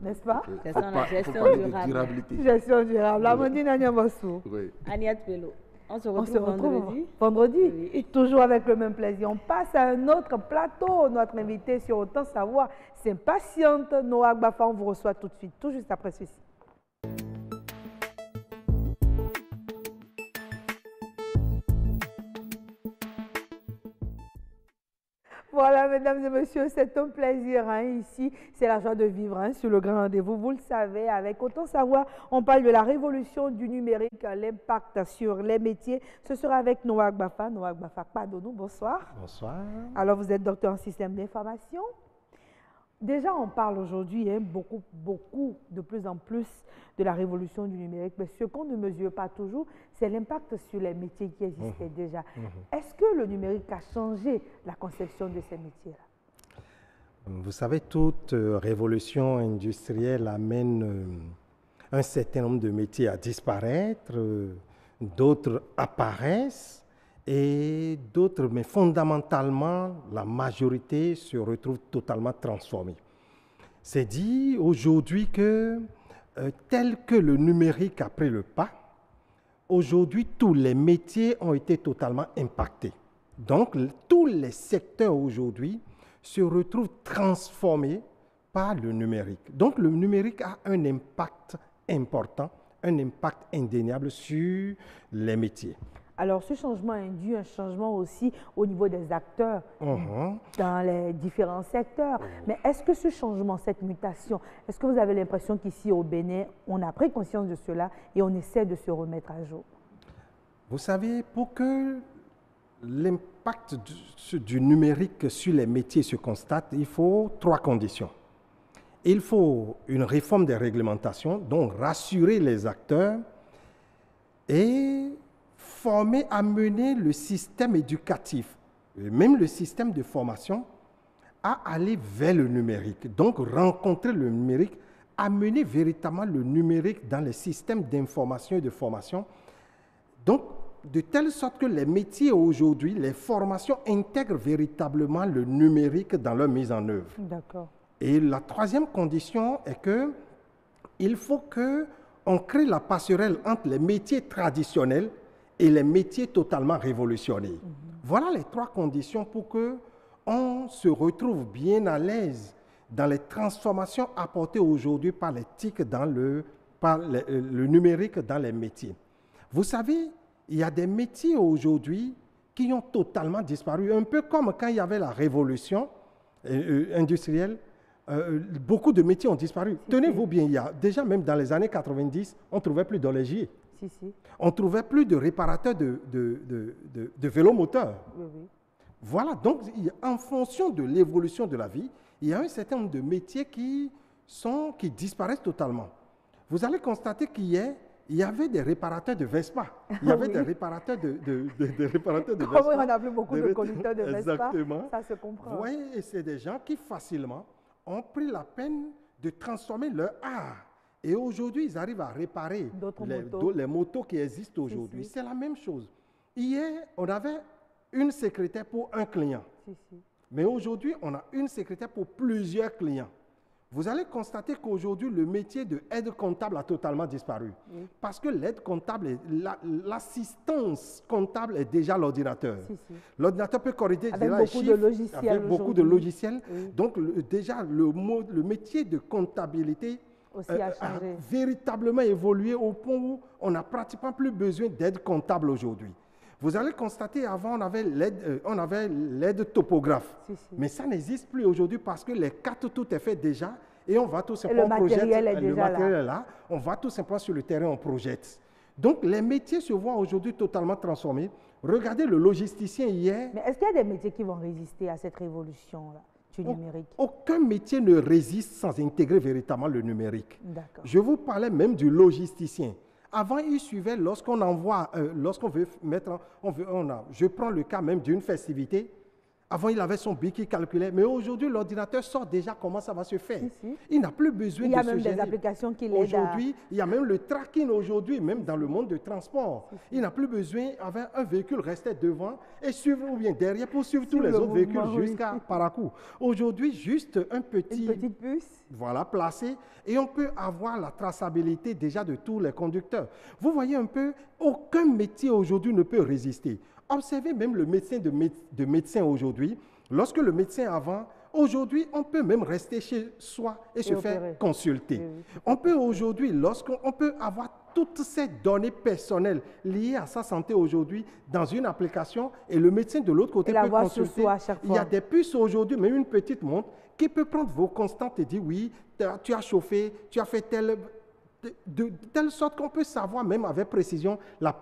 n'est-ce pas? C'est ça, la gestion durable. Gestion durable. Amandine Agnamassou. Oui. Agnès Pello. On se retrouve vendredi. Oui. Toujours avec le même plaisir. On passe à un autre plateau. Notre invité sur Autant Savoir s'impatiente. Noah Agbafa, on vous reçoit tout de suite, tout juste après ceci. Voilà, mesdames et messieurs, c'est un plaisir ici. C'est la joie de vivre sur le grand rendez-vous. Vous le savez, avec Autant Savoir, on parle de la révolution du numérique, l'impact sur les métiers. Ce sera avec Noah Agbafa. Noah Agbafa, pardon, bonsoir. Bonsoir. Alors, vous êtes docteur en système d'information. Déjà, on parle aujourd'hui beaucoup, de plus en plus de la révolution du numérique, mais ce qu'on ne mesure pas toujours, c'est l'impact sur les métiers qui existaient déjà. Est-ce que le numérique a changé la conception de ces métiers-là? Vous savez, toute révolution industrielle amène un certain nombre de métiers à disparaître, d'autres apparaissent, et d'autres, mais fondamentalement, la majorité se retrouve totalement transformée. C'est dit aujourd'hui que, tel que le numérique a pris le pas, aujourd'hui, tous les métiers ont été totalement impactés. Donc, tous les secteurs aujourd'hui se retrouvent transformés par le numérique. Donc, le numérique a un impact important, un impact indéniable sur les métiers. Alors, ce changement induit un changement aussi au niveau des acteurs dans les différents secteurs. Mais est-ce que ce changement, cette mutation, est-ce que vous avez l'impression qu'ici au Bénin, on a pris conscience de cela et on essaie de se remettre à jour? Vous savez, pour que l'impact du numérique sur les métiers se constate, il faut 3 conditions. Il faut une réforme des réglementations, donc rassurer les acteurs et former, amener le système éducatif, et même le système de formation, à aller vers le numérique. Donc, rencontrer le numérique, amener véritablement le numérique dans les systèmes d'information et de formation. Donc, de telle sorte que les métiers aujourd'hui, les formations intègrent véritablement le numérique dans leur mise en œuvre. D'accord. Et la 3e condition est que il faut qu'on crée la passerelle entre les métiers traditionnels et les métiers totalement révolutionnaires. Voilà les 3 conditions pour qu'on se retrouve bien à l'aise dans les transformations apportées aujourd'hui par les TIC, par le numérique dans les métiers. Vous savez, il y a des métiers aujourd'hui qui ont totalement disparu, un peu comme quand il y avait la révolution industrielle. Beaucoup de métiers ont disparu. Tenez-vous bien, il y a déjà même dans les années 90, on ne trouvait plus d'horloger. On ne trouvait plus de réparateurs de vélomoteurs. Voilà, donc en fonction de l'évolution de la vie, il y a un certain nombre de métiers qui disparaissent totalement. Vous allez constater qu'hier, il y avait des réparateurs de Vespa. Il y avait des réparateurs de Vespa. Comment on n'a plus beaucoup de conducteurs de Vespa? Exactement. Ça se comprend. Vous voyez, et c'est des gens qui facilement ont pris la peine de transformer leur art. Et aujourd'hui, ils arrivent à réparer les motos qui existent aujourd'hui. C'est la même chose. Hier, on avait une secrétaire pour un client. Mais aujourd'hui, on a une secrétaire pour plusieurs clients. Vous allez constater qu'aujourd'hui, le métier de aide comptable a totalement disparu. Parce que l'aide comptable, l'assistance comptable est déjà l'ordinateur. L'ordinateur peut corriger avec beaucoup de logiciels. Avec beaucoup de logiciels. Donc, déjà, le métier de comptabilité a véritablement évolué au point où on n'a pratiquement plus besoin d'aide comptable aujourd'hui. Vous allez constater, avant, on avait l'aide topographe. Mais ça n'existe plus aujourd'hui parce que les cartes, tout est fait déjà. Et on va tout simplement projeter. Le matériel est là. On va tout simplement sur le terrain, on projette. Donc, les métiers se voient aujourd'hui totalement transformés. Regardez le logisticien hier. Mais est-ce qu'il y a des métiers qui vont résister à cette révolution-là du numérique? Aucun métier ne résiste sans intégrer véritablement le numérique. Je vous parlais même du logisticien. Avant, il suivait lorsqu'on envoie, lorsqu'on veut mettre, je prends le cas même d'une festivité. Avant, il avait son bic qui calculait, mais aujourd'hui, l'ordinateur sort déjà comment ça va se faire. Il n'a plus besoin de se gêner. Il y a même des applications qui l'aident. Aujourd'hui, il y a même le tracking aujourd'hui, même dans le monde du transport. Il n'a plus besoin, avec un véhicule, rester devant et suivre ou bien derrière pour suivre tous les autres véhicules jusqu'à Parakou. Aujourd'hui, juste une petite puce. Voilà, placée, et on peut avoir la traçabilité déjà de tous les conducteurs. Vous voyez un peu, aucun métier aujourd'hui ne peut résister. Observez même le médecin de médecin aujourd'hui. Lorsque le médecin avant, aujourd'hui, on peut même rester chez soi et se faire consulter. On peut aujourd'hui, lorsqu'on peut avoir toutes ces données personnelles liées à sa santé aujourd'hui dans une application et le médecin de l'autre côté peut consulter. Il y a des puces aujourd'hui, même une petite montre, qui peut prendre vos constantes et dire oui, tu as chauffé, tu as fait de telle sorte qu'on peut savoir même avec précision la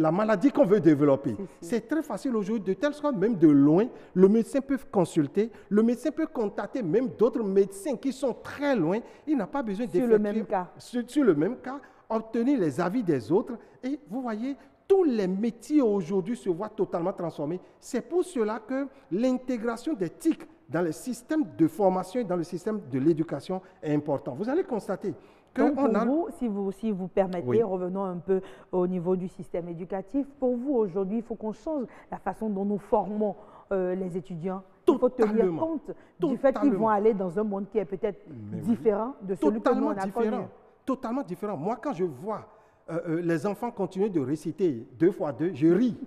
maladie qu'on veut développer. C'est très facile aujourd'hui, de telle sorte même de loin, le médecin peut consulter, le médecin peut contacter même d'autres médecins qui sont très loin. Il n'a pas besoin d'effectuer sur le même cas, obtenir les avis des autres. Et vous voyez, tous les métiers aujourd'hui se voient totalement transformés. C'est pour cela que l'intégration des TIC dans le système de formation et dans le système de l'éducation est important. Vous allez constater que si vous permettez, revenons un peu au niveau du système éducatif. Pour vous, aujourd'hui, il faut qu'on change la façon dont nous formons les étudiants. Il faut tenir compte du fait qu'ils vont aller dans un monde qui est peut-être différent de celui que nous on a connu. Totalement différent. Moi, quand je vois les enfants continuer de réciter 2 x 2, je ris.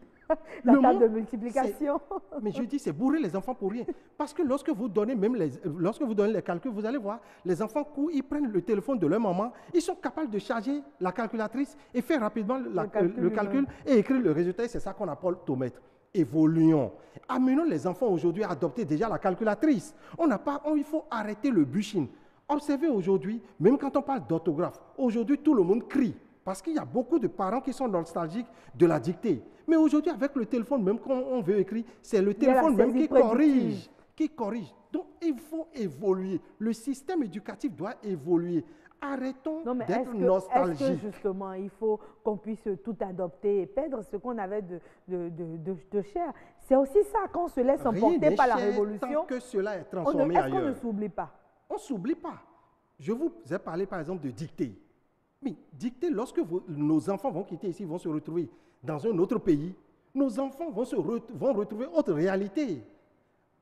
La table de multiplication. Mais je dis, c'est bourrer les enfants pour rien. Parce que lorsque vous donnez les calculs, vous allez voir, les enfants courent, ils prennent le téléphone de leur maman, ils sont capables de charger la calculatrice et faire rapidement le calcul et écrire le résultat. C'est ça qu'on appelle tomètre. Évoluons. Amenons les enfants aujourd'hui à adopter déjà la calculatrice. Il faut arrêter le bushing. Observez aujourd'hui, même quand on parle d'orthographe, aujourd'hui tout le monde crie. Parce qu'il y a beaucoup de parents qui sont nostalgiques de la dictée. Mais aujourd'hui, avec le téléphone, même quand on veut écrire, c'est le téléphone même qui corrige. Donc, il faut évoluer. Le système éducatif doit évoluer. Arrêtons d'être nostalgiques. Est-ce que justement, il faut qu'on puisse tout adopter et perdre ce qu'on avait de cher? C'est aussi ça, quand on se laisse emporter par la révolution. Tant que cela est transformé ailleurs. Est-ce qu'on ne s'oublie pas? On ne s'oublie pas. Je vous ai parlé par exemple de dictée. Mais dictée, lorsque nos enfants vont quitter ici, vont se retrouver dans un autre pays, nos enfants vont retrouver autre réalité.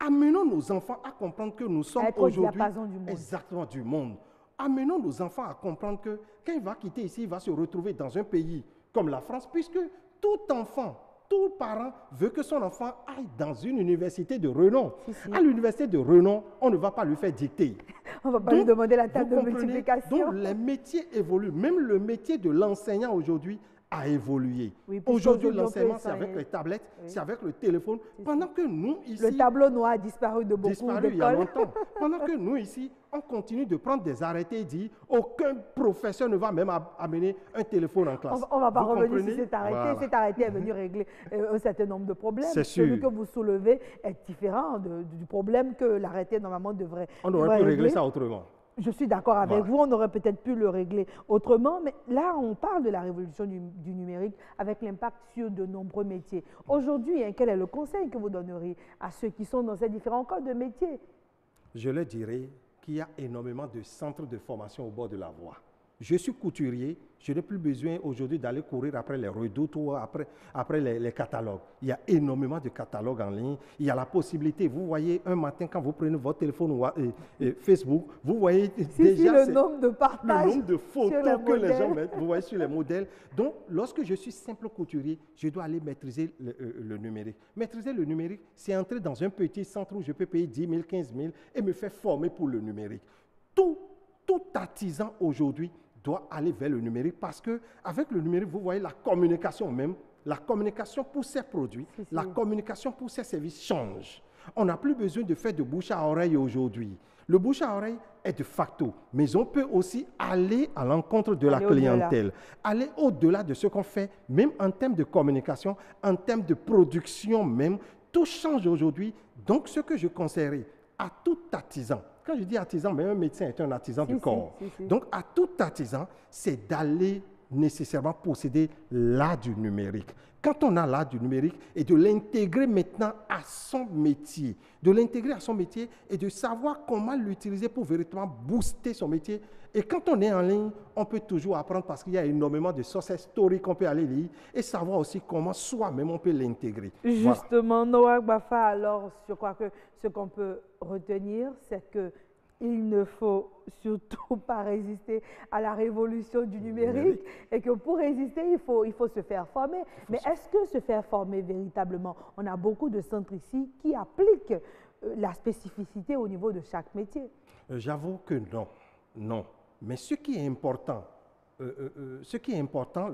Amenons nos enfants à comprendre que nous sommes aujourd'hui exactement du monde. Amenons nos enfants à comprendre que quand il va quitter ici, il va se retrouver dans un pays comme la France, puisque tout enfant Tout parent veut que son enfant aille dans une université de renom. Si. À l'université de renom, on ne va pas lui faire dicter. On ne va pas lui demander la table de vous comprenez? multiplication. Donc les métiers évoluent. Même le métier de l'enseignant aujourd'hui a évolué. Oui, pour Aujourd'hui, développer l'enseignement, ça, c'est avec oui. les tablettes, Oui. c'est avec le téléphone. Pendant que nous, ici, Le tableau noir a disparu de beaucoup disparu il y a d'écoles. longtemps. Pendant que nous, ici, on continue de prendre des arrêtés et dire aucun professeur ne va même amener un téléphone en classe. On ne va pas Vous revenir comprenez? sur cet arrêté. Voilà. Cet arrêté est venu régler un certain nombre de problèmes. C'est sûr. Celui que vous soulevez est différent du problème que l'arrêté, normalement, devrait On aurait pu régler ça autrement. Je suis d'accord avec Voilà. vous, on aurait peut-être pu le régler autrement, mais là, on parle de la révolution du numérique avec l'impact sur de nombreux métiers. Aujourd'hui, quel est le conseil que vous donneriez à ceux qui sont dans ces différents corps de métiers? Je leur dirais qu'il y a énormément de centres de formation au bord de la voie. Je suis couturier, je n'ai plus besoin aujourd'hui d'aller courir après les redoutes ou après les catalogues. Il y a énormément de catalogues en ligne. Il y a la possibilité, vous voyez un matin quand vous prenez votre téléphone ou Facebook, vous voyez déjà le nombre de partages, le nombre de photos que les gens modèles. mettent, vous voyez sur les modèles. Donc, lorsque je suis simple couturier, je dois aller maîtriser le numérique. Maîtriser le numérique, c'est entrer dans un petit centre où je peux payer 10 000, 15 000 et me faire former pour le numérique. Tout artisan aujourd'hui doit aller vers le numérique parce qu'avec le numérique, vous voyez la communication même, la communication pour ses produits, la communication pour ses services change. On n'a plus besoin de faire de bouche à oreille aujourd'hui. Le bouche à oreille est de facto, mais on peut aussi aller à l'encontre de la clientèle, aller au-delà de ce qu'on fait, même en termes de communication, en termes de production même, tout change aujourd'hui. Donc, ce que je conseillerais à tout artisan, quand je dis artisan, mais un médecin est un artisan du corps. Donc, à tout artisan, c'est d'aller nécessairement posséder l'art du numérique. Quand on a l'art du numérique et de l'intégrer maintenant à son métier, de l'intégrer à son métier et de savoir comment l'utiliser pour véritablement booster son métier. Et quand on est en ligne, on peut toujours apprendre parce qu'il y a énormément de success stories qu'on peut aller lire et savoir aussi comment soi-même on peut l'intégrer. Justement, Noah Bafa, alors je crois que ce qu'on peut retenir, c'est que il ne faut surtout pas résister à la révolution du numérique et que pour résister, il faut se faire former. Mais est-ce que se faire former véritablement? On a beaucoup de centres ici qui appliquent la spécificité au niveau de chaque métier. J'avoue que non. Mais ce qui est important,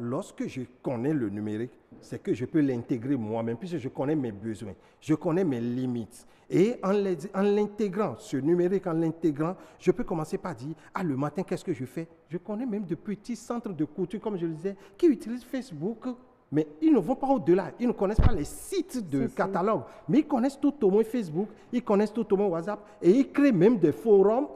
lorsque je connais le numérique, c'est que je peux l'intégrer moi-même, puisque je connais mes besoins, je connais mes limites. Et en l'intégrant, ce numérique, en l'intégrant, je peux commencer par dire, le matin, qu'est-ce que je fais? Je connais même de petits centres de couture, comme je le disais, qui utilisent Facebook, mais ils ne vont pas au-delà. Ils ne connaissent pas les sites de catalogue, mais ils connaissent tout au moins Facebook, ils connaissent tout au moins WhatsApp, et ils créent même des forums,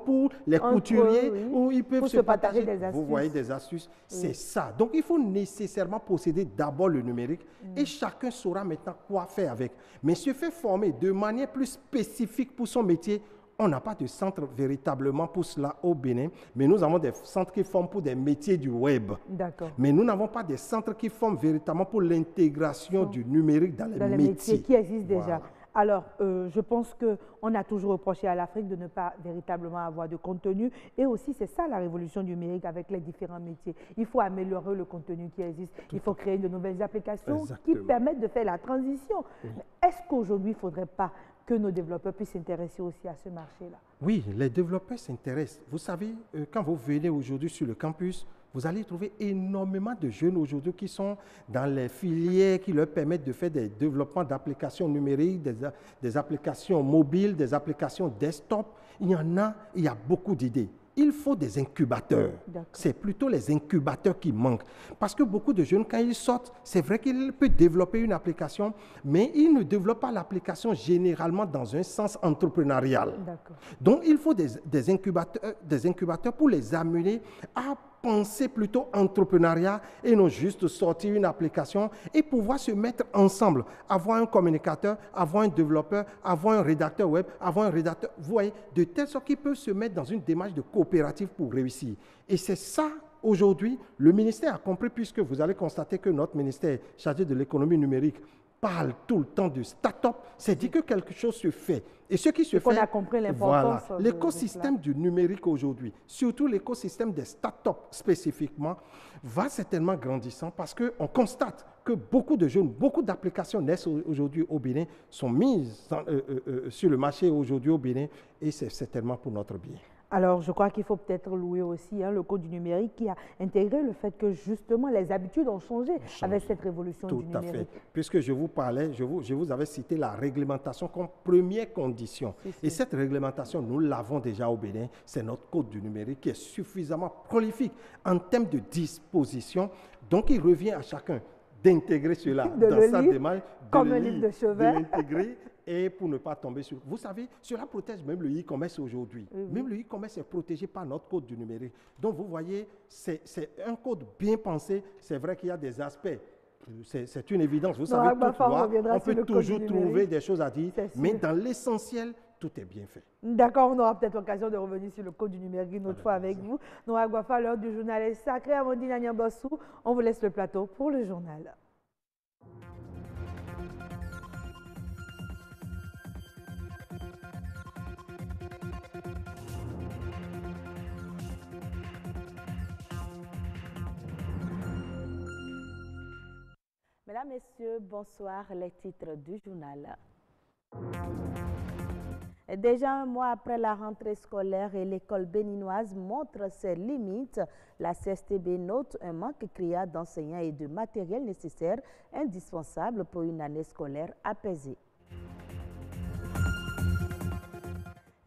pour les couturiers, où ils peuvent se partager des astuces. Vous voyez des astuces, c'est ça. Donc, il faut nécessairement posséder d'abord le numérique, et chacun saura maintenant quoi faire avec. Mais se faire former de manière plus spécifique pour son métier, on n'a pas de centre véritablement pour cela au Bénin, mais nous avons des centres qui forment pour des métiers du web. D'accord. Mais nous n'avons pas des centres qui forment véritablement pour l'intégration du numérique dans les métiers qui existent déjà. Alors, je pense qu'on a toujours reproché à l'Afrique de ne pas véritablement avoir de contenu. Et aussi, c'est ça la révolution numérique avec les différents métiers. Il faut améliorer le contenu qui existe. Il faut créer de nouvelles applications qui permettent de faire la transition. Mais est-ce qu'aujourd'hui, il ne faudrait pas que nos développeurs puissent s'intéresser aussi à ce marché-là? Oui, les développeurs s'intéressent. Vous savez, quand vous venez aujourd'hui sur le campus, vous allez trouver énormément de jeunes aujourd'hui qui sont dans les filières qui leur permettent de faire des développements d'applications numériques, des applications mobiles, des applications desktop. Il y a beaucoup d'idées. Il faut des incubateurs. C'est plutôt les incubateurs qui manquent. Parce que beaucoup de jeunes, quand ils sortent, c'est vrai qu'ils peuvent développer une application, mais ils ne développent pas l'application généralement dans un sens entrepreneurial. Donc, il faut des incubateurs pour les amener à penser plutôt entrepreneuriat et non juste sortir une application et pouvoir se mettre ensemble, avoir un communicateur, avoir un développeur, avoir un rédacteur web, avoir un rédacteur, vous voyez, de telle sorte qu'ils peuvent se mettre dans une démarche de coopérative pour réussir. Et c'est ça, aujourd'hui, le ministère a compris, puisque vous allez constater que notre ministère chargé de l'économie numérique parle tout le temps de start-up, c'est dire que quelque chose se fait. Et ce qui se fait, qu'on a compris l'importance voilà, de l'écosystème du numérique aujourd'hui, surtout l'écosystème des start-up spécifiquement, va certainement grandissant parce qu'on constate que beaucoup de jeunes, beaucoup d'applications naissent aujourd'hui au Bénin, sont mises sur le marché aujourd'hui au Bénin, et c'est certainement pour notre bien. Alors, je crois qu'il faut peut-être louer aussi le Code du numérique qui a intégré le fait que justement les habitudes ont changé avec cette révolution du numérique. Tout à fait. Puisque je vous parlais, je vous avais cité la réglementation comme première condition. Et cette réglementation, nous l'avons déjà au Bénin. C'est notre Code du numérique qui est suffisamment prolifique en termes de disposition. Donc, il revient à chacun d'intégrer cela dans sa démarche, comme un livre de chevet, de l'intégrer. Et pour ne pas tomber sur... Vous savez, cela protège même le e-commerce aujourd'hui. Même le e-commerce est protégé par notre code du numérique. Donc, vous voyez, c'est un code bien pensé. C'est vrai qu'il y a des aspects. C'est une évidence. Vous savez, on peut toujours trouver des choses à dire. Mais dans l'essentiel, tout est bien fait. D'accord, on aura peut-être l'occasion de revenir sur le code du numérique une autre fois avec vous. Noah Gwafa, l'heure du journal est sacré. Amandine Agnambassou, on vous laisse le plateau pour le journal. Mesdames, Messieurs, bonsoir. Les titres du journal. Déjà un mois après la rentrée scolaire et l'école béninoise montre ses limites, la CSTB note un manque criant d'enseignants et de matériel nécessaire indispensable pour une année scolaire apaisée.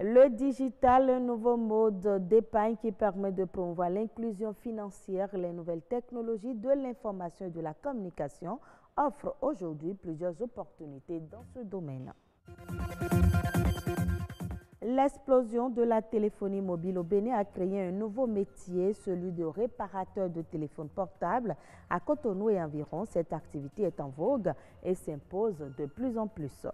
Le digital, un nouveau mode d'épargne qui permet de promouvoir l'inclusion financière, les nouvelles technologies de l'information et de la communication offrent aujourd'hui plusieurs opportunités dans ce domaine. L'explosion de la téléphonie mobile au Bénin a créé un nouveau métier, celui de réparateur de téléphones portables. À Cotonou et environ, cette activité est en vogue et s'impose de plus en plus.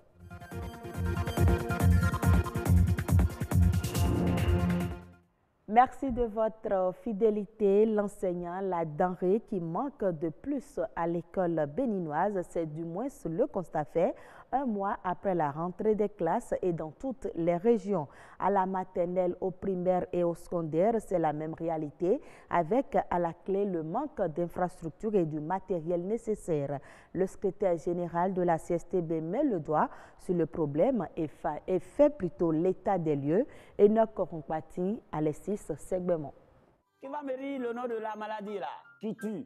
Merci de votre fidélité. L'enseignant, la denrée qui manque de plus à l'école béninoise, c'est du moins le constat fait un mois après la rentrée des classes et dans toutes les régions. À la maternelle, au primaire et au secondaire, c'est la même réalité avec à la clé le manque d'infrastructures et du matériel nécessaire. Le secrétaire général de la CSTB met le doigt sur le problème et fait plutôt l'état des lieux. Enoch Koronkwati, Alexis Segbemon. Qui va me dire le nom de la maladie là qui tue?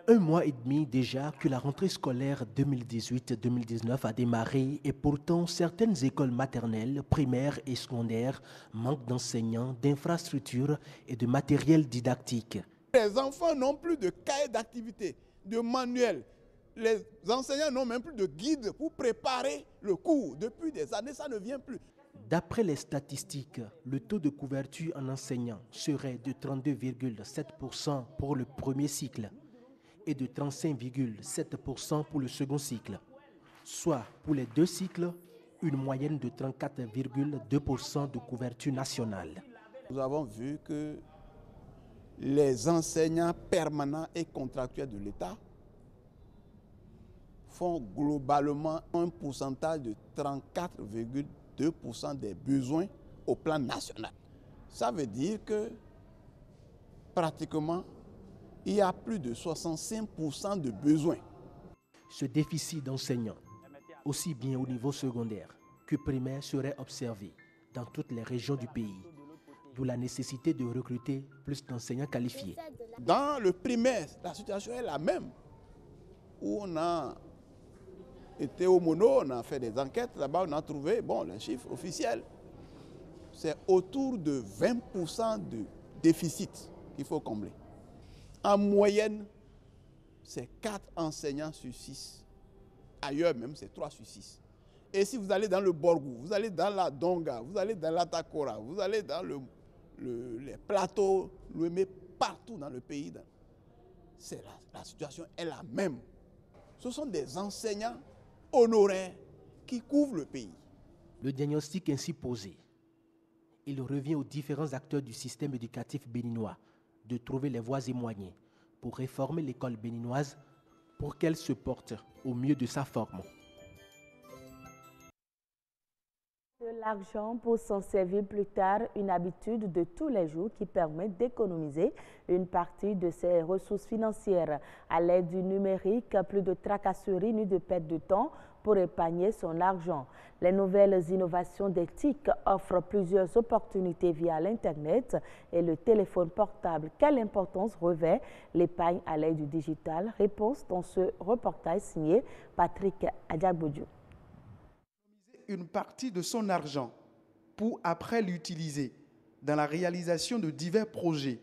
Un mois et demi déjà que la rentrée scolaire 2018-2019 a démarré et pourtant certaines écoles maternelles, primaires et secondaires manquent d'enseignants, d'infrastructures et de matériel didactique. Les enfants n'ont plus de cahiers d'activité, de manuels. Les enseignants n'ont même plus de guide pour préparer le cours. Depuis des années, ça ne vient plus. D'après les statistiques, le taux de couverture en enseignants serait de 32,7% pour le premier cycle et de 35,7% pour le second cycle, soit pour les deux cycles, une moyenne de 34,2% de couverture nationale. Nous avons vu que les enseignants permanents et contractuels de l'État font globalement un pourcentage de 34,2% des besoins au plan national. Ça veut dire que pratiquement, il y a plus de 65% de besoins. Ce déficit d'enseignants, aussi bien au niveau secondaire que primaire, serait observé dans toutes les régions du pays, d'où la nécessité de recruter plus d'enseignants qualifiés. Dans le primaire, la situation est la même, où on a été au Mono, on a fait des enquêtes, là-bas on a trouvé les chiffres officiels. C'est autour de 20% de déficit qu'il faut combler. En moyenne, c'est 4 enseignants sur 6. Ailleurs même, c'est 3 sur 6. Et si vous allez dans le Borgou, vous allez dans la Donga, vous allez dans la Takora, vous allez dans les plateaux, mais partout dans le pays, la situation est la même. Ce sont des enseignants honoraires qui couvrent le pays. Le diagnostic ainsi posé, il revient aux différents acteurs du système éducatif béninois de trouver les voies et moyens pour réformer l'école béninoise pour qu'elle se porte au mieux de sa forme. De l'argent pour s'en servir plus tard, une habitude de tous les jours qui permet d'économiser une partie de ses ressources financières. À l'aide du numérique, plus de tracasseries ni de perte de temps pour épargner son argent. Les nouvelles innovations d'éthique offrent plusieurs opportunités via l'Internet et le téléphone portable. Quelle importance revêt l'épargne à l'aide du digital? Réponse dans ce reportage signé Patrick Adjagbodjo. Une partie de son argent pour après l'utiliser dans la réalisation de divers projets,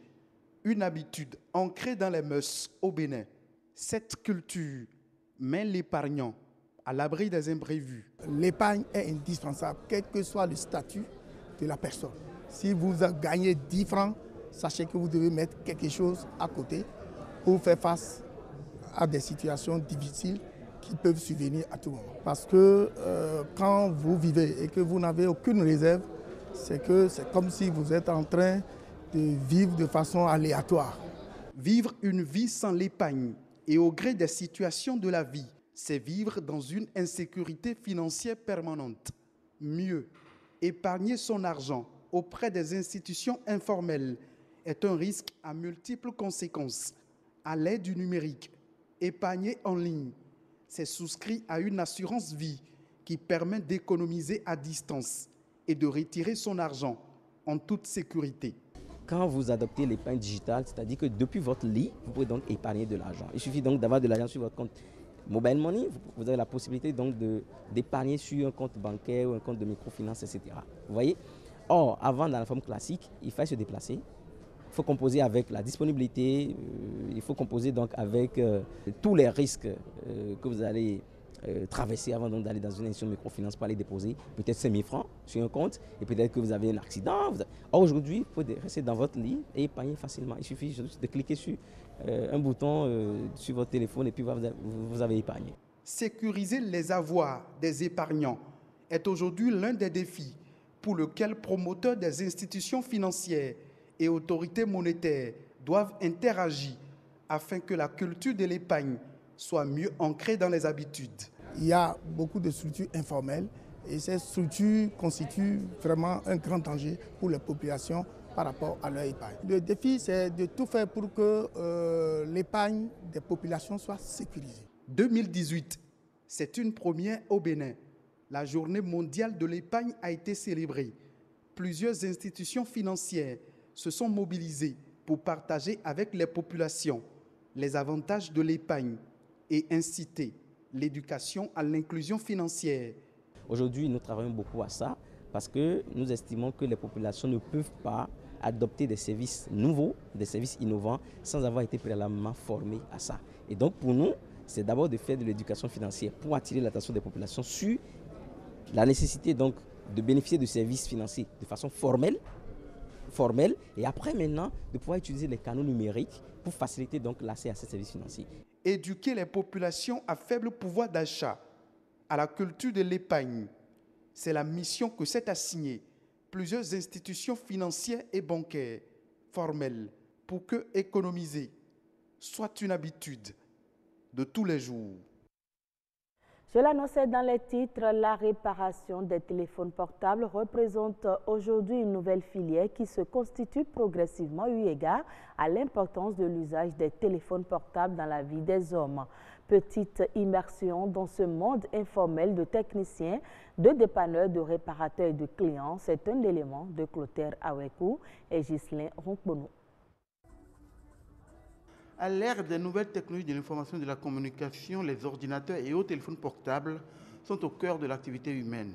une habitude ancrée dans les mœurs au Bénin. Cette culture met l'épargnant à l'abri des imprévus. L'épargne est indispensable, quel que soit le statut de la personne. Si vous gagnez 10 francs, sachez que vous devez mettre quelque chose à côté pour faire face à des situations difficiles qui peuvent survenir à tout moment. Parce que quand vous vivez et que vous n'avez aucune réserve, c'est comme si vous êtes en train de vivre de façon aléatoire. Vivre une vie sans l'épargne et au gré des situations de la vie, c'est vivre dans une insécurité financière permanente. Mieux, épargner son argent auprès des institutions informelles est un risque à multiples conséquences. À l'aide du numérique, épargner en ligne, c'est souscrit à une assurance vie qui permet d'économiser à distance et de retirer son argent en toute sécurité. Quand vous adoptez l'épargne digitale, c'est-à-dire que depuis votre lit, vous pouvez donc épargner de l'argent. Il suffit donc d'avoir de l'argent sur votre compte Mobile Money. Vous avez la possibilité donc d'épargner sur un compte bancaire ou un compte de microfinance, etc. Vous voyez? Or, avant, dans la forme classique, il fallait se déplacer. Il faut composer avec la disponibilité, il faut composer donc avec tous les risques que vous allez traverser avant d'aller dans une institution de microfinance pour aller déposer peut-être 5 000 francs sur un compte et peut-être que vous avez un accident. Or, aujourd'hui, vous pouvez rester dans votre lit et épargner facilement. Il suffit juste de cliquer sur un bouton sur votre téléphone et puis vous avez épargné. Sécuriser les avoirs des épargnants est aujourd'hui l'un des défis pour lequel promoteurs des institutions financières et autorités monétaires doivent interagir afin que la culture de l'épargne soit mieux ancrée dans les habitudes. Il y a beaucoup de structures informelles et ces structures constituent vraiment un grand danger pour les populations par rapport à leur épargne. Le défi, c'est de tout faire pour que l'épargne des populations soit sécurisée. 2018, c'est une première au Bénin. La journée mondiale de l'épargne a été célébrée. Plusieurs institutions financières se sont mobilisées pour partager avec les populations les avantages de l'épargne et inciter l'éducation à l'inclusion financière. Aujourd'hui, nous travaillons beaucoup à ça parce que nous estimons que les populations ne peuvent pas adopter des services nouveaux, des services innovants sans avoir été préalablement formés à ça. Et donc pour nous, c'est d'abord de faire de l'éducation financière pour attirer l'attention des populations sur la nécessité donc de bénéficier de services financiers de façon formelle et après maintenant de pouvoir utiliser les canaux numériques pour faciliter donc l'accès à ces services financiers. Éduquer les populations à faible pouvoir d'achat à la culture de l'épargne, c'est la mission que s'est assignée plusieurs institutions financières et bancaires formelles pour que économiser soit une habitude de tous les jours. Je l'annonçais dans les titres, la réparation des téléphones portables représente aujourd'hui une nouvelle filière qui se constitue progressivement eu égard à l'importance de l'usage des téléphones portables dans la vie des hommes. Petite immersion dans ce monde informel de techniciens, de dépanneurs, de réparateurs et de clients, c'est un élément de Clotaire Awekou et Ghislain Ronkbono. À l'ère des nouvelles technologies de l'information et de la communication, les ordinateurs et autres téléphones portables sont au cœur de l'activité humaine.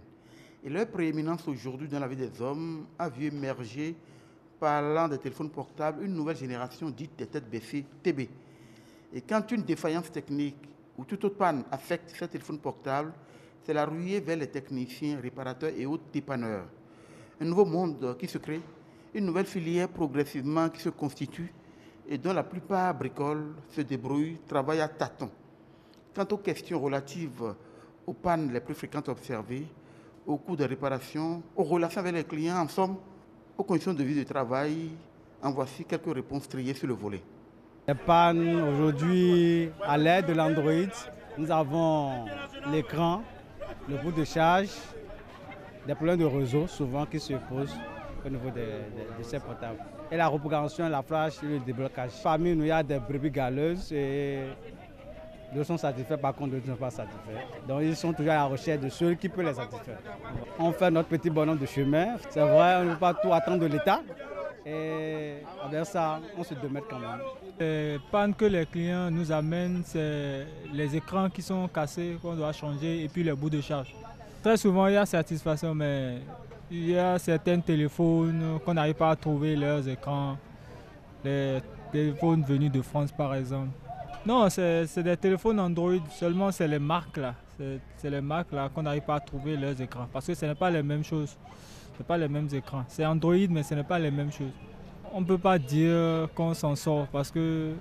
Et leur prééminence aujourd'hui dans la vie des hommes a vu émerger, parlant des téléphones portables, une nouvelle génération dite des têtes baissées, TB. Et quand une défaillance technique ou toute autre panne affecte ces téléphones portables, c'est la ruée vers les techniciens, réparateurs et autres dépanneurs. Un nouveau monde qui se crée, une nouvelle filière progressivement qui se constitue, et dont la plupart bricolent, se débrouillent, travaillent à tâtons. Quant aux questions relatives aux pannes les plus fréquentes observées, aux coûts de réparation, aux relations avec les clients, en somme, aux conditions de vie de travail, en voici quelques réponses triées sur le volet. Les pannes aujourd'hui, à l'aide de l'Android, nous avons l'écran, le bout de charge, des problèmes de réseau souvent qui se posent au niveau de ces portables. Et la reprogrammation, la flash et le déblocage. Parmi nous, il y a des brebis galeuses et d'autres sont satisfaits, par contre d'autres ne sont pas satisfaits. Donc ils sont toujours à la recherche de ceux qui peuvent les satisfaire. On fait notre petit bonhomme de chemin. C'est vrai, on ne peut pas tout attendre de l'État. Et avec ça, on se démène quand même. Les pannes que les clients nous amènent, c'est les écrans qui sont cassés, qu'on doit changer, et puis les bouts de charge. Très souvent, il y a satisfaction, mais il y a certains téléphones qu'on n'arrive pas à trouver leurs écrans. Les téléphones venus de France, par exemple. Non, c'est des téléphones Android, seulement c'est les marques là. C'est les marques là qu'on n'arrive pas à trouver leurs écrans, parce que ce n'est pas les mêmes choses. Ce n'est pas les mêmes écrans. C'est Android, mais ce n'est pas les mêmes choses. On ne peut pas dire qu'on s'en sort parce que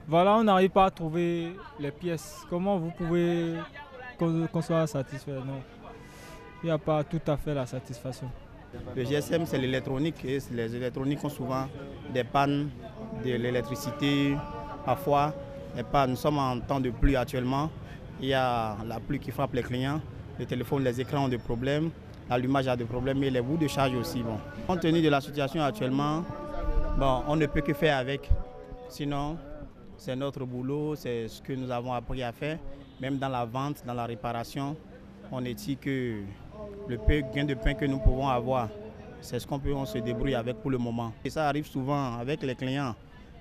voilà, on n'arrive pas à trouver les pièces. Comment vous pouvez qu'on soit satisfait? Non. Il n'y a pas tout à fait la satisfaction. Le GSM, c'est l'électronique et les électroniques ont souvent des pannes de l'électricité. Parfois, nous sommes en temps de pluie actuellement. Il y a la pluie qui frappe les clients. Les téléphones, les écrans ont des problèmes. L'allumage a des problèmes et les bouts de charge aussi. Bon. Compte tenu de la situation actuellement, on ne peut que faire avec. Sinon, c'est notre boulot, c'est ce que nous avons appris à faire. Même dans la vente, dans la réparation, on est dit que le peu gain de pain que nous pouvons avoir, c'est ce on se débrouille avec pour le moment. Et ça arrive souvent avec les clients.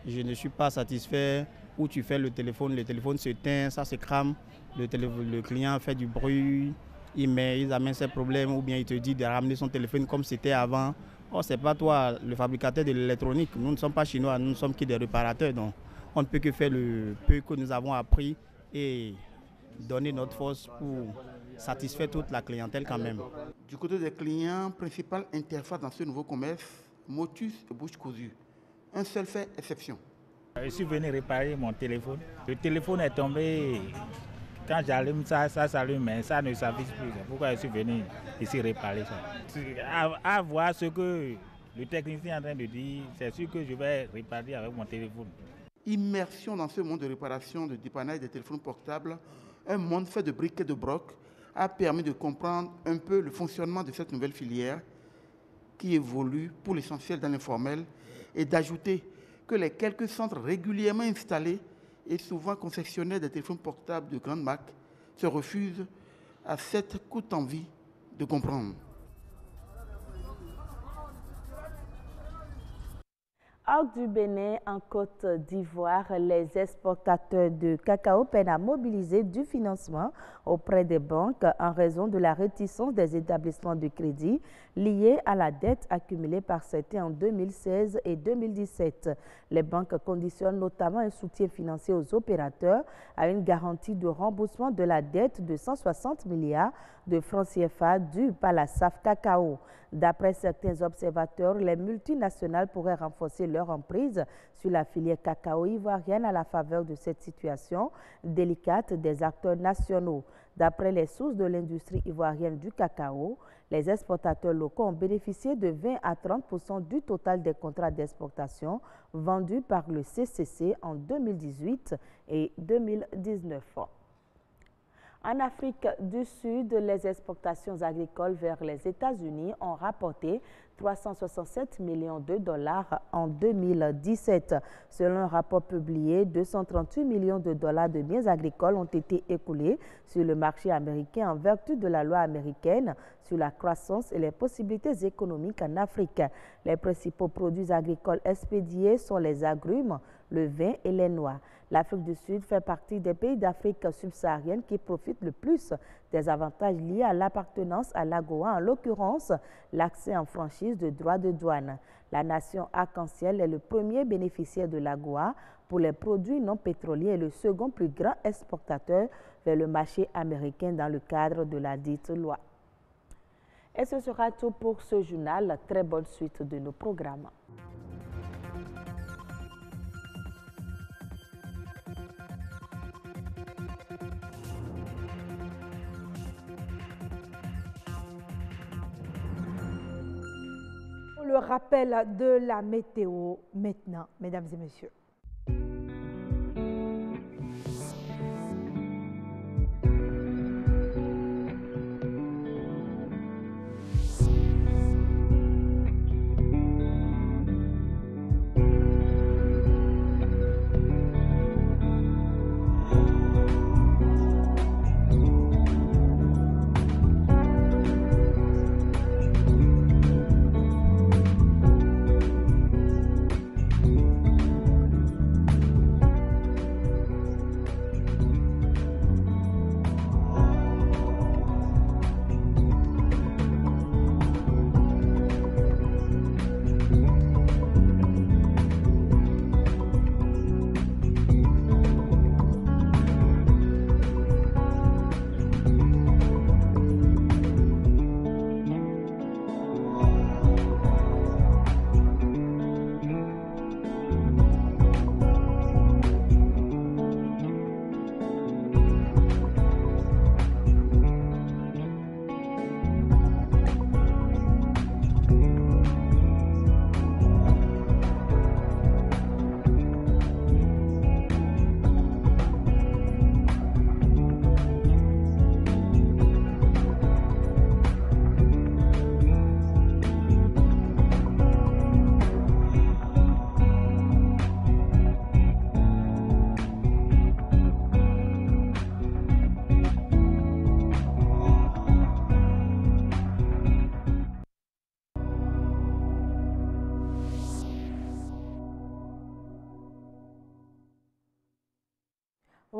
Je ne suis pas satisfait, ou tu fais le téléphone s'éteint, ça se crame, le client fait du bruit. Ils amènent ses problèmes ou bien il te dit de ramener son téléphone comme c'était avant. Oh, c'est pas toi le fabricateur de l'électronique. Nous ne sommes pas chinois, nous ne sommes que des réparateurs. Donc on ne peut que faire le peu que nous avons appris et donner notre force pour satisfaire toute la clientèle quand même. Du côté des clients, principale interface dans ce nouveau commerce, motus et bouche cousue. Un seul fait exception. Je suis venu réparer mon téléphone. Le téléphone est tombé. Quand j'allume ça s'allume, mais ça ne s'affiche plus. C'est pourquoi je suis venu ici réparer ça. À voir ce que le technicien est en train de dire, c'est sûr que je vais réparer avec mon téléphone. Immersion dans ce monde de réparation, de dépannage des téléphones portables, un monde fait de briques et de brocs, a permis de comprendre un peu le fonctionnement de cette nouvelle filière qui évolue pour l'essentiel dans l'informel et d'ajouter que les quelques centres régulièrement installés et souvent concessionnaires des téléphones portables de grande marque se refusent à cette courte envie de comprendre. Hors du Bénin, en Côte d'Ivoire, les exportateurs de cacao peinent à mobiliser du financement auprès des banques en raison de la réticence des établissements de crédit liés à la dette accumulée par certains en 2016 et 2017. Les banques conditionnent notamment un soutien financier aux opérateurs à une garantie de remboursement de la dette de 160 milliards de francs CFA due par la SAF Cacao. D'après certains observateurs, les multinationales pourraient renforcer leur emprise sur la filière cacao ivoirienne à la faveur de cette situation délicate des acteurs nationaux. D'après les sources de l'industrie ivoirienne du cacao, les exportateurs locaux ont bénéficié de 20 à 30% du total des contrats d'exportation vendus par le CCC en 2018 et 2019. En Afrique du Sud, les exportations agricoles vers les États-Unis ont rapporté 367 millions de dollars en 2017. Selon un rapport publié, 238 millions de dollars de biens agricoles ont été écoulés sur le marché américain en vertu de la loi américaine sur la croissance et les possibilités économiques en Afrique. Les principaux produits agricoles expédiés sont les agrumes, le vin et les noix. L'Afrique du Sud fait partie des pays d'Afrique subsaharienne qui profitent le plus des avantages liés à l'appartenance à l'AGOA, en l'occurrence l'accès en franchise de droits de douane. La nation arc-en-ciel est le premier bénéficiaire de l'AGOA pour les produits non pétroliers et le second plus grand exportateur vers le marché américain dans le cadre de la dite loi. Et ce sera tout pour ce journal. Très bonne suite de nos programmes. Le rappel de la météo maintenant, mesdames et messieurs.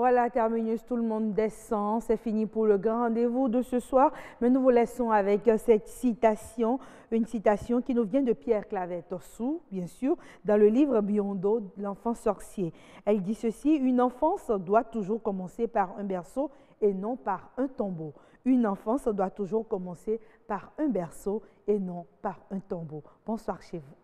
Voilà, terminus, tout le monde descend. C'est fini pour le grand rendez-vous de ce soir. Mais nous vous laissons avec cette citation, une citation qui nous vient de Pierre Claver-Tossou, bien sûr, dans le livre Biondo, l'enfant sorcier. Elle dit ceci: une enfance doit toujours commencer par un berceau et non par un tombeau. Une enfance doit toujours commencer par un berceau et non par un tombeau. Bonsoir chez vous.